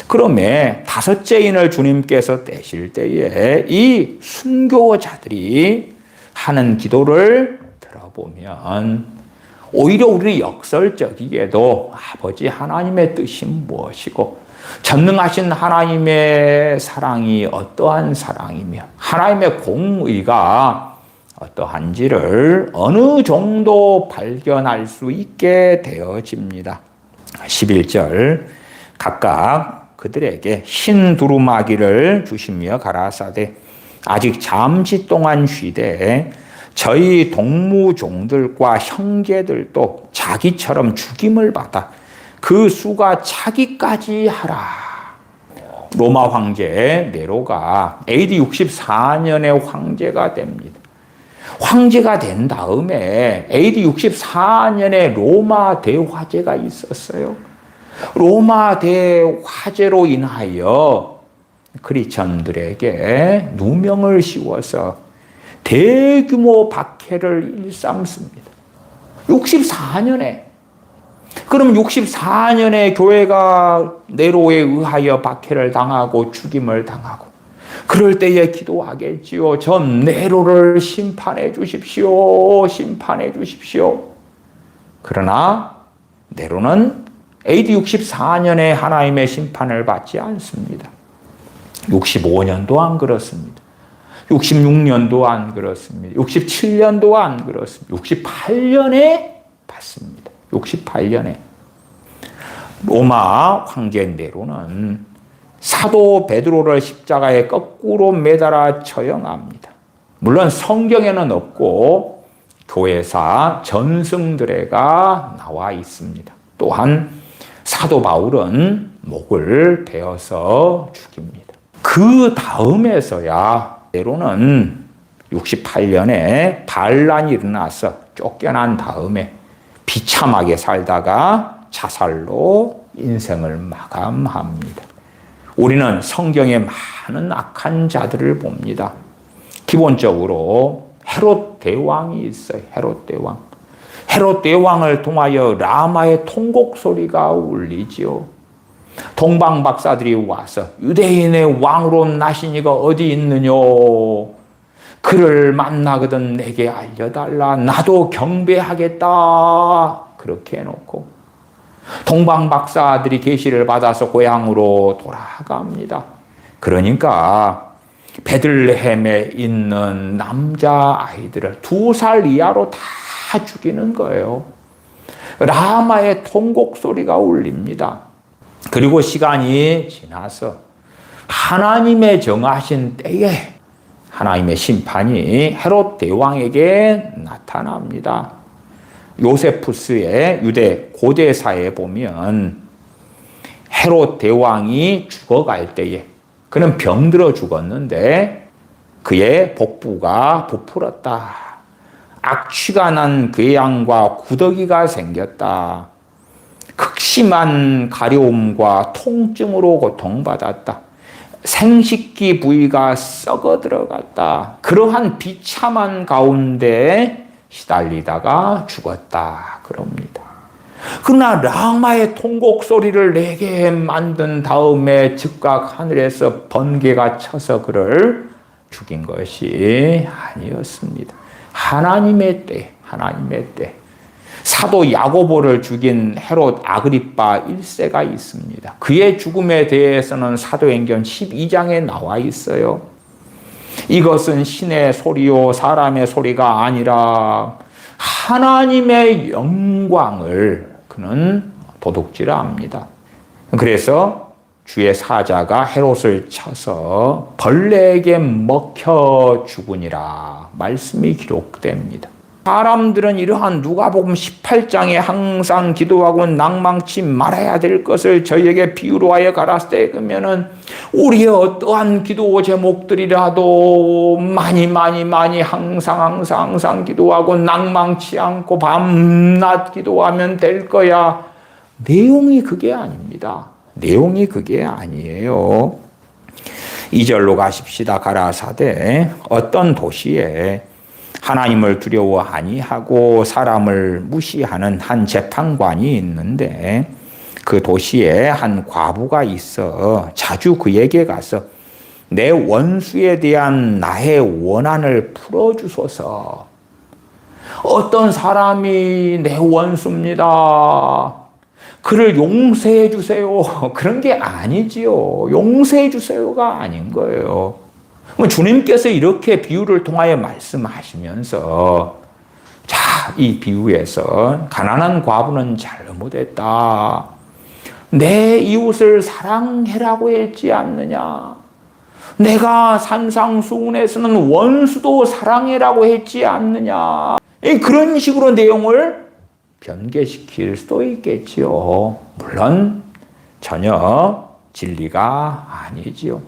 그러면 다섯째 인을 주님께서 떼실 때에 이 순교자들이 하는 기도를 들어보면 오히려 우리 역설적이게도 아버지 하나님의 뜻이 무엇이고 전능하신 하나님의 사랑이 어떠한 사랑이며 하나님의 공의가 어떠한지를 어느 정도 발견할 수 있게 되어집니다. 11절 각각 그들에게 흰 두루마기를 주시며 가라사대 아직 잠시 동안 쉬되 저희 동무종들과 형제들도 자기처럼 죽임을 받아 그 수가 차기까지 하라. 로마 황제 네로가 AD 64년에 황제가 됩니다. 황제가 된 다음에 AD 64년에 로마 대화재가 있었어요. 로마 대화재로 인하여 크리스천들에게 누명을 씌워서 대규모 박해를 일삼습니다. 64년에. 그럼 64년에 교회가 네로에 의하여 박해를 당하고 죽임을 당하고 그럴 때에 기도하겠지요. 전 네로를 심판해 주십시오. 심판해 주십시오. 그러나 네로는 AD 64년에 하나님의 심판을 받지 않습니다. 65년도 안 그렇습니다. 66년도 안 그렇습니다. 67년도 안 그렇습니다. 68년에 받습니다. 68년에. 로마 황제 네로는 사도 베드로를 십자가에 거꾸로 매달아 처형합니다. 물론 성경에는 없고 교회사 전승들에가 나와 있습니다. 또한 사도 바울은 목을 베어서 죽입니다. 그 다음에서야 네로는 68년에 반란이 일어나서 쫓겨난 다음에 비참하게 살다가 자살로 인생을 마감합니다. 우리는 성경에 많은 악한 자들을 봅니다. 기본적으로 헤롯 대왕이 있어요. 헤롯 대왕. 헤롯 대왕을 통하여 라마의 통곡 소리가 울리지요. 동방 박사들이 와서 유대인의 왕으로 나시니가 어디 있느냐? 그를 만나거든 내게 알려달라. 나도 경배하겠다. 그렇게 해놓고 동방 박사들이 계시를 받아서 고향으로 돌아갑니다. 그러니까 베들레헴에 있는 남자 아이들을 2살 이하로 다 죽이는 거예요. 라마의 통곡 소리가 울립니다. 그리고 시간이 지나서 하나님의 정하신 때에 하나님의 심판이 헤롯 대왕에게 나타납니다. 요세푸스의 유대 고대사에 보면 헤롯 대왕이 죽어갈 때에 그는 병들어 죽었는데 그의 복부가 부풀었다. 악취가 난 그의 양과 구더기가 생겼다. 극심한 가려움과 통증으로 고통받았다. 생식기 부위가 썩어 들어갔다. 그러한 비참한 가운데 시달리다가 죽었다. 그럽니다. 그러나 라마의 통곡 소리를 내게 만든 다음에 즉각 하늘에서 번개가 쳐서 그를 죽인 것이 아니었습니다. 하나님의 때, 하나님의 때. 사도 야고보를 죽인 헤롯 아그리파 1세가 있습니다. 그의 죽음에 대해서는 사도행전 12장에 나와 있어요. 이것은 신의 소리요 사람의 소리가 아니라 하나님의 영광을 그는 도둑질합니다. 그래서 주의 사자가 헤롯을 쳐서 벌레에게 먹혀 죽으니라 말씀이 기록됩니다. 사람들은 이러한 누가복음 18장에 항상 기도하고 낭망치 말아야 될 것을 저희에게 비유로 하여 가라사대 그러면은 우리의 어떠한 기도 제목들이라도 많이 항상 기도하고 낭망치 않고 밤낮 기도하면 될 거야. 내용이 그게 아닙니다. 내용이 그게 아니에요. 2절로 가십시다. 가라사대 어떤 도시에 하나님을 두려워 아니하고 사람을 무시하는 한 재판관이 있는데 그 도시에 한 과부가 있어 자주 그에게 가서 내 원수에 대한 나의 원한을 풀어주소서. 어떤 사람이 내 원수입니다. 그를 용서해 주세요. 그런 게 아니지요. 용서해 주세요가 아닌 거예요. 주님께서 이렇게 비유를 통하여 말씀하시면서 자, 이 비유에서 가난한 과부는 잘못했다. 내 이웃을 사랑해라고 했지 않느냐. 내가 산상수훈에서는 원수도 사랑해라고 했지 않느냐. 그런 식으로 내용을 변개시킬 수도 있겠지요. 물론 전혀 진리가 아니지요.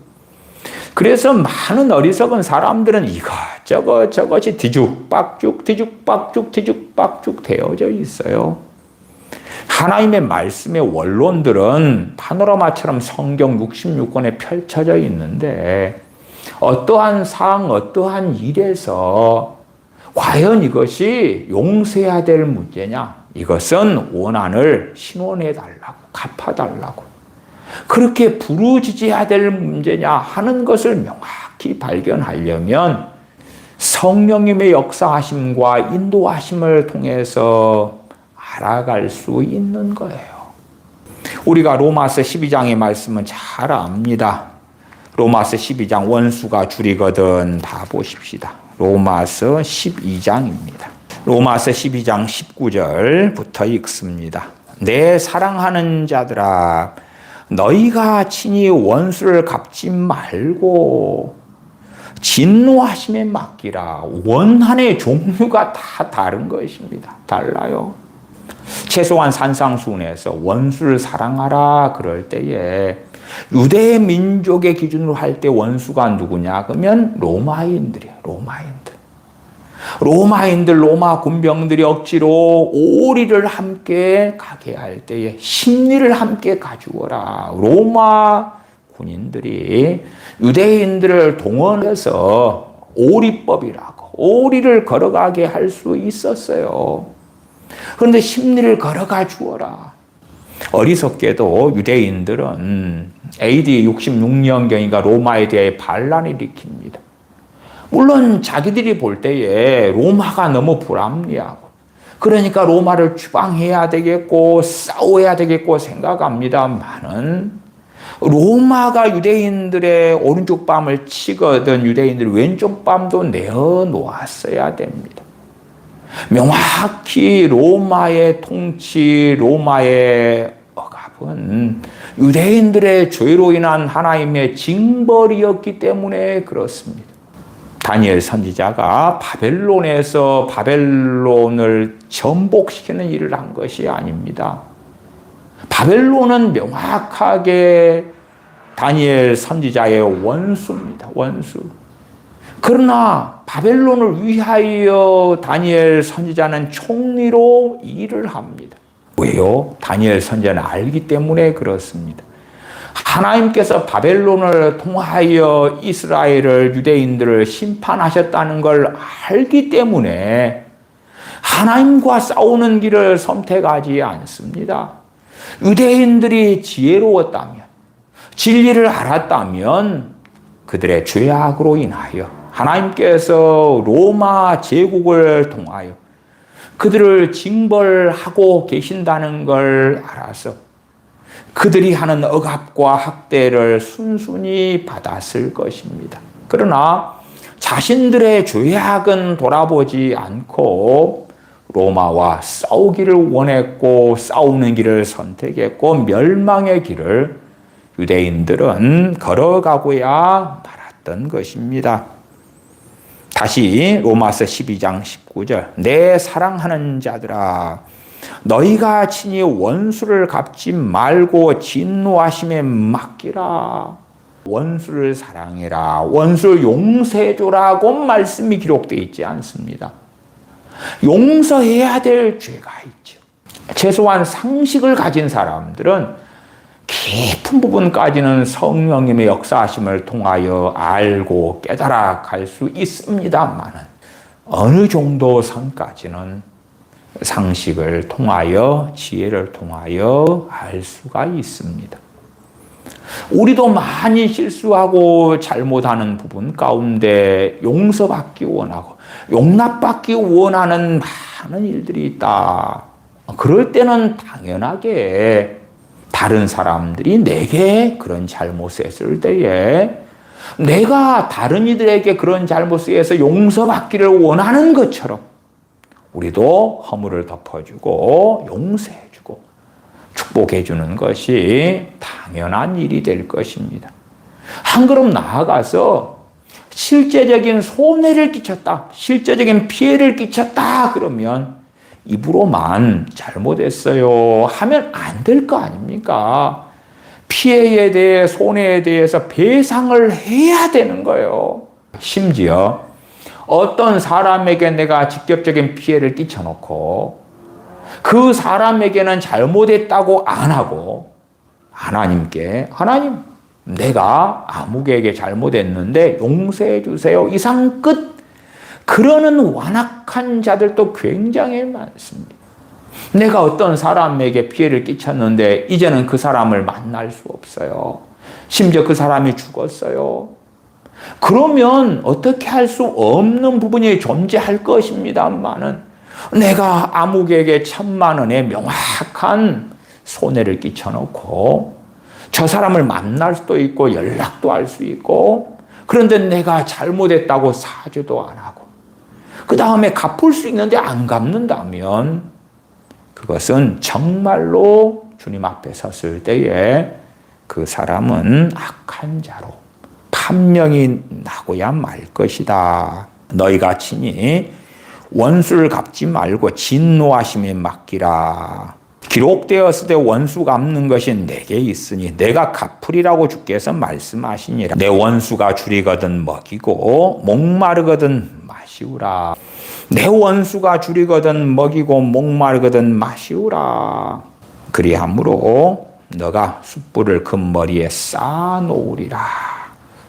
그래서 많은 어리석은 사람들은 이것저것 저것이 뒤죽박죽 되어져 있어요. 하나님의 말씀의 원론들은 파노라마처럼 성경 66권에 펼쳐져 있는데 어떠한 상황, 어떠한 일에서 과연 이것이 용서해야 될 문제냐? 이것은 원한을 신원해 달라고, 갚아 달라고. 그렇게 부르짖어야 될 문제냐 하는 것을 명확히 발견하려면 성령님의 역사하심과 인도하심을 통해서 알아갈 수 있는 거예요. 우리가 로마서 12장의 말씀은 잘 압니다. 로마서 12장 원수가 줄이거든 다 보십시다. 로마서 12장입니다. 로마서 12장 19절부터 읽습니다. 내 사랑하는 자들아, 너희가 친히 원수를 갚지 말고 진노하심에 맡기라. 원한의 종류가 다 다른 것입니다. 달라요. 최소한 산상수훈에서 원수를 사랑하라 그럴 때에 유대 민족의 기준으로 할 때 원수가 누구냐? 그러면 로마인들이에요. 로마인들, 로마 군병들이 억지로 오리를 함께 가게 할 때에 심리를 함께 가주어라. 로마 군인들이 유대인들을 동원해서 오리법이라고 오리를 걸어가게 할 수 있었어요. 그런데 심리를 걸어가 주어라. 어리석게도 유대인들은 AD 66년경인가 로마에 대해 반란을 일으킵니다. 물론 자기들이 볼 때에 로마가 너무 불합리하고 그러니까 로마를 추방해야 되겠고 싸워야 되겠고 생각합니다만은 로마가 유대인들의 오른쪽 뺨을 치거든 유대인들의 왼쪽 뺨도 내어놓았어야 됩니다. 명확히 로마의 통치, 로마의 억압은 유대인들의 죄로 인한 하나님의 징벌이었기 때문에 그렇습니다. 다니엘 선지자가 바벨론에서 바벨론을 전복시키는 일을 한 것이 아닙니다. 바벨론은 명확하게 다니엘 선지자의 원수입니다. 원수. 그러나 바벨론을 위하여 다니엘 선지자는 총리로 일을 합니다. 왜요? 다니엘 선지자는 알기 때문에 그렇습니다. 하나님께서 바벨론을 통하여 이스라엘을 유대인들을 심판하셨다는 걸 알기 때문에 하나님과 싸우는 길을 선택하지 않습니다. 유대인들이 지혜로웠다면 진리를 알았다면 그들의 죄악으로 인하여 하나님께서 로마 제국을 통하여 그들을 징벌하고 계신다는 걸 알아서 그들이 하는 억압과 학대를 순순히 받았을 것입니다. 그러나 자신들의 죄악은 돌아보지 않고 로마와 싸우기를 원했고 싸우는 길을 선택했고 멸망의 길을 유대인들은 걸어가고야 말았던 것입니다. 다시 로마서 12장 19절 내 사랑하는 자들아 너희가 친히 원수를 갚지 말고 진노하심에 맡기라. 원수를 사랑해라. 원수를 용서해줘라고 말씀이 기록되어 있지 않습니다. 용서해야 될 죄가 있죠. 최소한 상식을 가진 사람들은 깊은 부분까지는 성령님의 역사하심을 통하여 알고 깨달아 갈 수 있습니다만 어느 정도 선까지는 상식을 통하여 지혜를 통하여 알 수가 있습니다. 우리도 많이 실수하고 잘못하는 부분 가운데 용서받기 원하고 용납받기 원하는 많은 일들이 있다. 그럴 때는 당연하게 다른 사람들이 내게 그런 잘못을 했을 때에 내가 다른 이들에게 그런 잘못을 해서 용서받기를 원하는 것처럼 우리도 허물을 덮어주고 용서해주고 축복해주는 것이 당연한 일이 될 것입니다. 한 걸음 나아가서 실제적인 손해를 끼쳤다, 실제적인 피해를 끼쳤다 그러면 입으로만 잘못했어요 하면 안 될 거 아닙니까? 피해에 대해 손해에 대해서 배상을 해야 되는 거예요. 심지어 어떤 사람에게 내가 직접적인 피해를 끼쳐놓고 그 사람에게는 잘못했다고 안 하고 하나님께 하나님 내가 아무개에게 잘못했는데 용서해 주세요. 이상 끝. 그러는 완악한 자들도 굉장히 많습니다. 내가 어떤 사람에게 피해를 끼쳤는데 이제는 그 사람을 만날 수 없어요. 심지어 그 사람이 죽었어요. 그러면 어떻게 할 수 없는 부분이 존재할 것입니다만은 내가 아무개에게 1,000만 원의 명확한 손해를 끼쳐놓고 저 사람을 만날 수도 있고 연락도 할 수 있고 그런데 내가 잘못했다고 사죄도 안 하고 그 다음에 갚을 수 있는데 안 갚는다면 그것은 정말로 주님 앞에 섰을 때에 그 사람은 악한 자로 판명이 나고야 말 것이다. 너희가 친히 원수를 갚지 말고 진노하심에 맡기라. 기록되었을 때 원수 갚는 것이 내게 있으니 내가 갚으리라고 주께서 말씀하시니라. 내 원수가 줄이거든 먹이고 목마르거든 마시우라. 내 원수가 줄이거든 먹이고 목마르거든 마시우라. 그리함으로 너가 숯불을 그 머리에 쌓아놓으리라.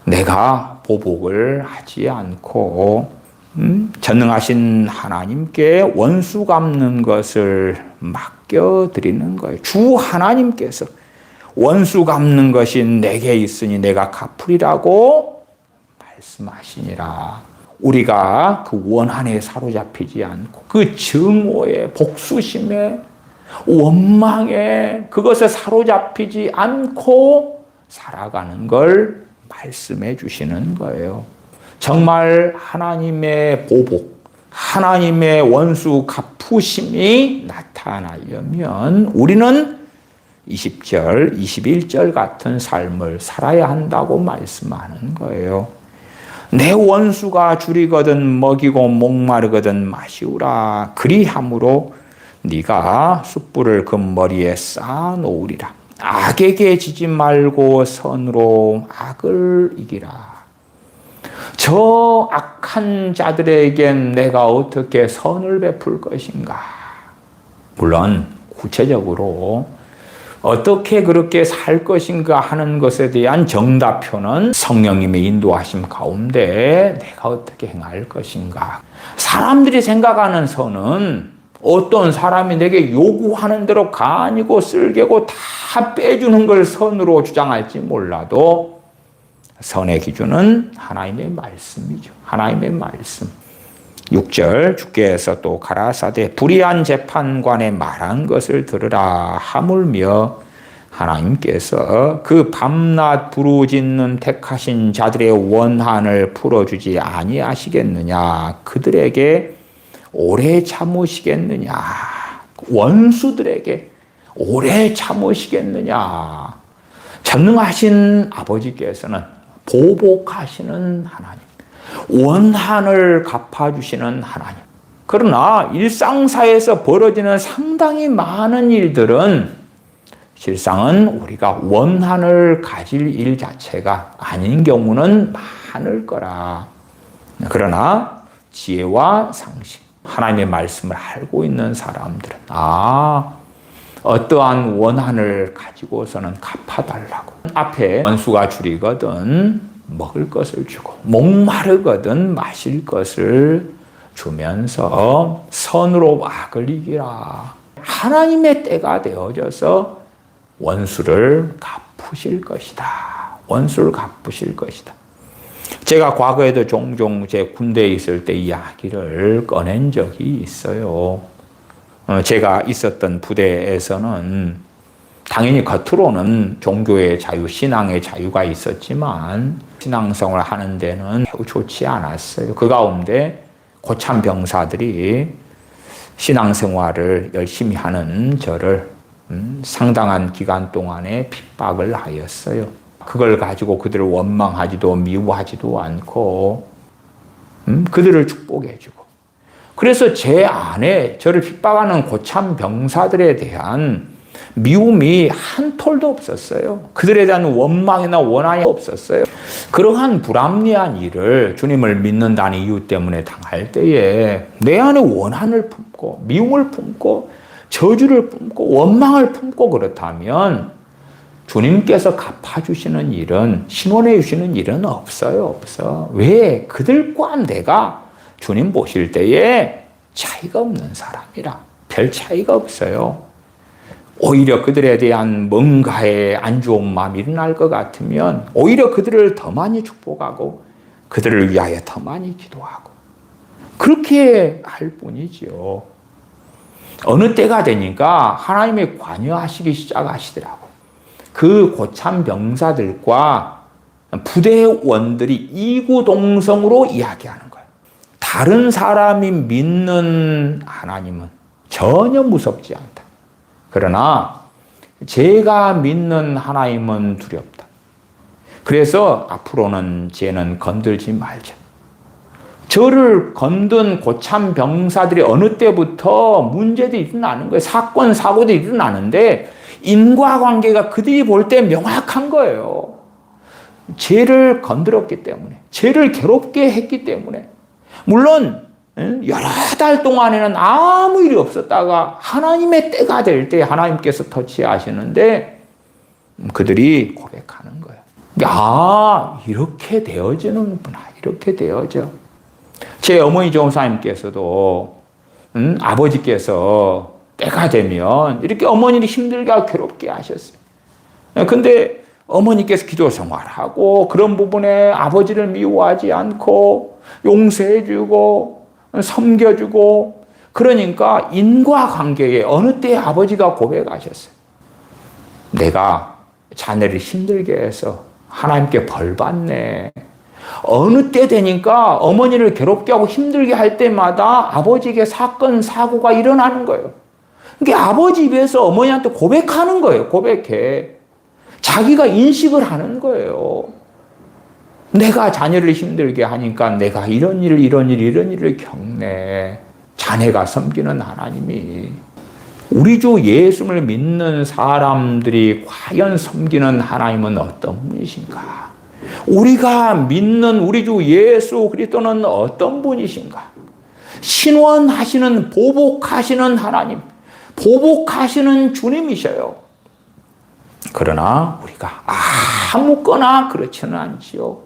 내가 보복을 하지 않고 전능하신 하나님께 원수 갚는 것을 맡겨드리는 거예요. 주 하나님께서 원수 갚는 것이 내게 있으니 내가 갚으리라고 말씀하시니라. 우리가 그 원한에 사로잡히지 않고 그 증오에 복수심에 원망에 그것에 사로잡히지 않고 살아가는 걸 말씀해 주시는 거예요. 정말 하나님의 보복, 하나님의 원수 갚으심이 나타나려면 우리는 20절, 21절 같은 삶을 살아야 한다고 말씀하는 거예요. 내 원수가 줄이거든 먹이고 목마르거든 마시우라. 그리함으로 네가 숯불을 그 머리에 쌓아놓으리라. 악에게 지지 말고 선으로 악을 이기라. 저 악한 자들에겐 내가 어떻게 선을 베풀 것인가? 물론 구체적으로 어떻게 그렇게 살 것인가 하는 것에 대한 정답표는 성령님의 인도하심 가운데 내가 어떻게 행할 것인가? 사람들이 생각하는 선은 어떤 사람이 내게 요구하는 대로 간이고 쓸개고 다 빼주는 걸 선으로 주장할지 몰라도 선의 기준은 하나님의 말씀이죠. 하나님의 말씀. 6절 주께서 또 가라사대 불의한 재판관의 말한 것을 들으라 하물며 하나님께서 그 밤낮 부르짖는 택하신 자들의 원한을 풀어주지 아니하시겠느냐. 그들에게 오래 참으시겠느냐. 원수들에게 오래 참으시겠느냐. 전능하신 아버지께서는 보복하시는 하나님, 원한을 갚아주시는 하나님. 그러나 일상사에서 벌어지는 상당히 많은 일들은 실상은 우리가 원한을 가질 일 자체가 아닌 경우는 많을 거라. 그러나 지혜와 상식, 하나님의 말씀을 알고 있는 사람들은 어떠한 원한을 가지고서는 갚아달라고. 앞에 원수가 줄이거든 먹을 것을 주고 목마르거든 마실 것을 주면서 선으로 악을 이기라. 하나님의 때가 되어져서 원수를 갚으실 것이다. 원수를 갚으실 것이다. 제가 과거에도 종종 제 군대에 있을 때 이야기를 꺼낸 적이 있어요. 제가 있었던 부대에서는 당연히 겉으로는 종교의 자유, 신앙의 자유가 있었지만 신앙생활을 하는 데는 매우 좋지 않았어요. 그 가운데 고참 병사들이 신앙생활을 열심히 하는 저를 상당한 기간 동안에 핍박을 하였어요. 그걸 가지고 그들을 원망하지도 미워하지도 않고 그들을 축복해주고, 그래서 제 안에 저를 핍박하는 고참 병사들에 대한 미움이 한 톨도 없었어요. 그들에 대한 원망이나 원한이 없었어요. 그러한 불합리한 일을 주님을 믿는다는 이유 때문에 당할 때에 내 안에 원한을 품고 미움을 품고 저주를 품고 원망을 품고 그렇다면 주님께서 갚아주시는 일은, 신원해 주시는 일은 없어요. 없어. 왜? 그들과 내가 주님 보실 때에 차이가 없는 사람이라. 별 차이가 없어요. 오히려 그들에 대한 뭔가의 안 좋은 마음이 일어날 것 같으면 오히려 그들을 더 많이 축복하고 그들을 위하여 더 많이 기도하고 그렇게 할 뿐이지요. 어느 때가 되니까 하나님이 관여하시기 시작하시더라고. 그 고참 병사들과 부대원들이 이구동성으로 이야기하는 거예요. 다른 사람이 믿는 하나님은 전혀 무섭지 않다. 그러나 제가 믿는 하나님은 두렵다. 그래서 앞으로는 쟤는 건들지 말자. 저를 건든 고참 병사들이 어느 때부터 문제들이 일어나는 거예요. 사건, 사고들이 일어나는데 인과관계가 그들이 볼 때 명확한 거예요. 죄를 건드렸기 때문에, 죄를 괴롭게 했기 때문에. 물론 여러 달 동안에는 아무 일이 없었다가 하나님의 때가 될 때 하나님께서 터치하시는데 그들이 고백하는 거예요. 아, 이렇게 되어지는구나. 이렇게 되어져. 제 어머니 조사님께서도 아버지께서 때가 되면 이렇게 어머니를 힘들게 괴롭게 하셨어요. 근데 어머니께서 기도 생활하고 그런 부분에 아버지를 미워하지 않고 용서해주고 섬겨주고 그러니까 인과관계에 어느 때 아버지가 고백하셨어요. 내가 자네를 힘들게 해서 하나님께 벌 받네. 어느 때 되니까 어머니를 괴롭게 하고 힘들게 할 때마다 아버지에게 사건, 사고가 일어나는 거예요. 그러니까 아버지 입에서 어머니한테 고백하는 거예요. 고백해. 자기가 인식을 하는 거예요. 내가 자녀를 힘들게 하니까 내가 이런 일을 겪네. 자네가 섬기는 하나님이. 우리 주 예수를 믿는 사람들이 과연 섬기는 하나님은 어떤 분이신가? 우리가 믿는 우리 주 예수 그리스도는 어떤 분이신가? 신원하시는, 보복하시는 하나님, 보복하시는 주님이셔요. 그러나 우리가 아무거나 그렇지는 않지요.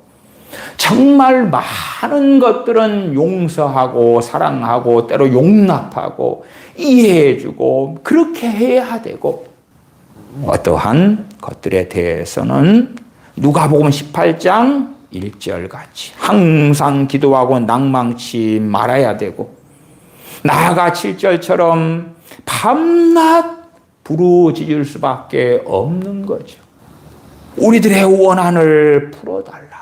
정말 많은 것들은 용서하고 사랑하고 때로 용납하고 이해해주고 그렇게 해야 되고 어떠한 것들에 대해서는 누가복음 18장 1절 같이 항상 기도하고 낭망치 말아야 되고 나아가 7절처럼 밤낮 부르짖을 수밖에 없는 거죠. 우리들의 원한을 풀어달라고.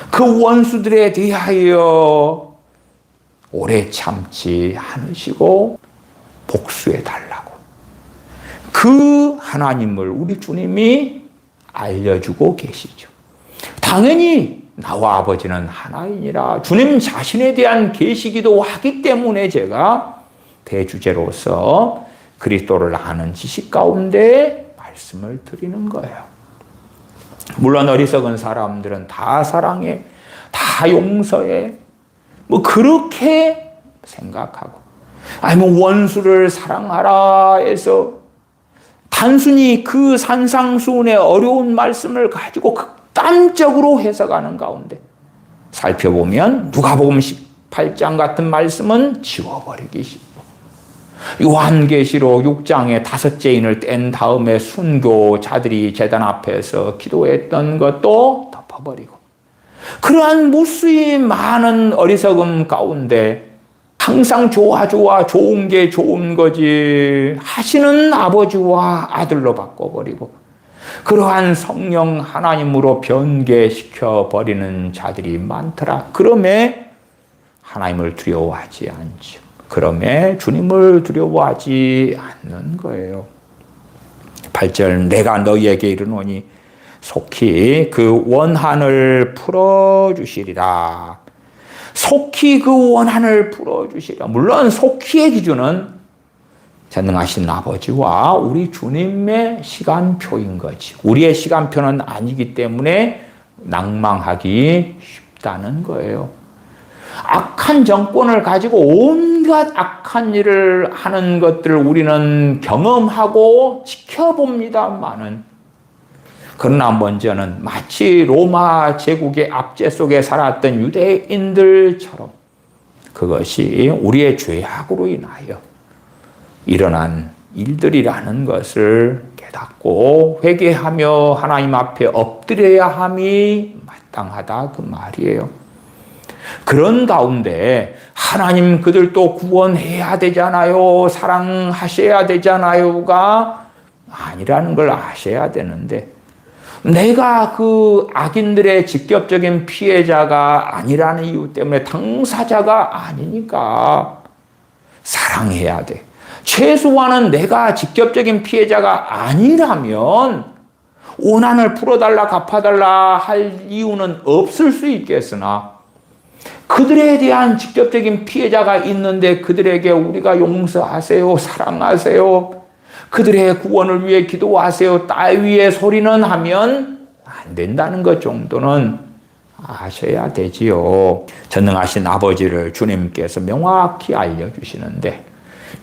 그 원수들에 대하여 오래 참지 않으시고 복수해달라고. 그 하나님을 우리 주님이 알려주고 계시죠. 당연히 나와 아버지는 하나이니라 주님 자신에 대한 계시기도 하기 때문에 제가 대주제로서 그리스도를 아는 지식 가운데 말씀을 드리는 거예요. 물론 어리석은 사람들은 다 사랑해, 다 용서해, 뭐 그렇게 생각하고 아니면 원수를 사랑하라 해서 단순히 그 산상수훈의 어려운 말씀을 가지고 극단적으로 해석하는 가운데 살펴보면 누가복음 18장 같은 말씀은 지워버리기 쉽고 요한계시록 6장에 5죄인을 뗀 다음에 순교자들이 제단 앞에서 기도했던 것도 덮어버리고 그러한 무수히 많은 어리석음 가운데 항상 좋은 게 좋은 거지 하시는 아버지와 아들로 바꿔버리고 그러한 성령 하나님으로 변개시켜 버리는 자들이 많더라. 그러매 하나님을 두려워하지 않죠. 그러매 주님을 두려워하지 않는 거예요. 8절 내가 너희에게 이르노니 속히 그 원한을 풀어주시리라. 속히 그 원한을 풀어주시리라. 물론 속히의 기준은 전능하신 아버지와 우리 주님의 시간표인 거지. 우리의 시간표는 아니기 때문에 낭망하기 쉽다는 거예요. 악한 정권을 가지고 온갖 악한 일을 하는 것들을 우리는 경험하고 지켜봅니다만은 그러나 먼저는 마치 로마 제국의 압제 속에 살았던 유대인들처럼 그것이 우리의 죄악으로 인하여 일어난 일들이라는 것을 깨닫고 회개하며 하나님 앞에 엎드려야 함이 마땅하다 그 말이에요. 그런 가운데 하나님 그들도 구원해야 되잖아요. 사랑하셔야 되잖아요가 아니라는 걸 아셔야 되는데 내가 그 악인들의 직접적인 피해자가 아니라는 이유 때문에 당사자가 아니니까 사랑해야 돼. 최소한은 내가 직접적인 피해자가 아니라면 원한을 풀어달라 갚아달라 할 이유는 없을 수 있겠으나 그들에 대한 직접적인 피해자가 있는데 그들에게 우리가 용서하세요, 사랑하세요, 그들의 구원을 위해 기도하세요 따위의 소리는 하면 안 된다는 것 정도는 아셔야 되지요. 전능하신 아버지를 주님께서 명확히 알려주시는데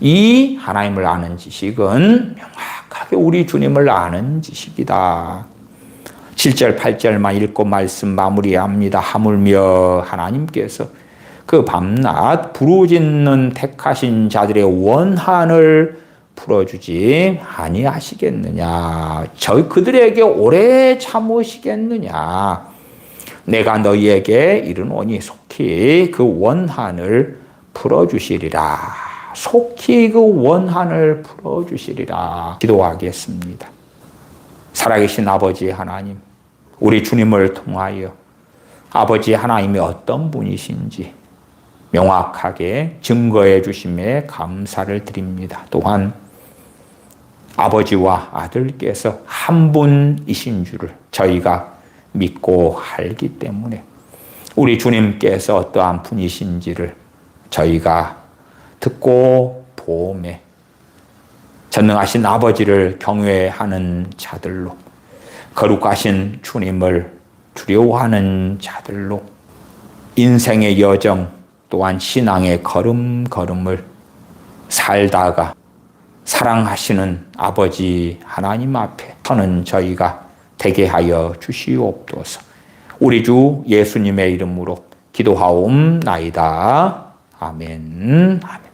이 하나님을 아는 지식은 명확하게 우리 주님을 아는 지식이다. 7절 8절만 읽고 말씀 마무리합니다. 하물며 하나님께서 그 밤낮 부르짖는 택하신 자들의 원한을 풀어주지 아니하시겠느냐. 그들에게 오래 참으시겠느냐. 내가 너희에게 이르노니 속히 그 원한을 풀어주시리라. 속히 그 원한을 풀어주시리라. 기도하겠습니다. 살아계신 아버지 하나님, 우리 주님을 통하여 아버지 하나님이 어떤 분이신지 명확하게 증거해 주심에 감사를 드립니다. 또한 아버지와 아들께서 한 분이신 줄을 저희가 믿고 알기 때문에 우리 주님께서 어떠한 분이신지를 저희가 듣고 보매 전능하신 아버지를 경외하는 자들로 거룩하신 주님을 두려워하는 자들로 인생의 여정 또한 신앙의 걸음걸음을 살다가 사랑하시는 아버지 하나님 앞에 서는 저희가 되게 하여 주시옵소서. 우리 주 예수님의 이름으로 기도하옵나이다. 아멘. 아멘.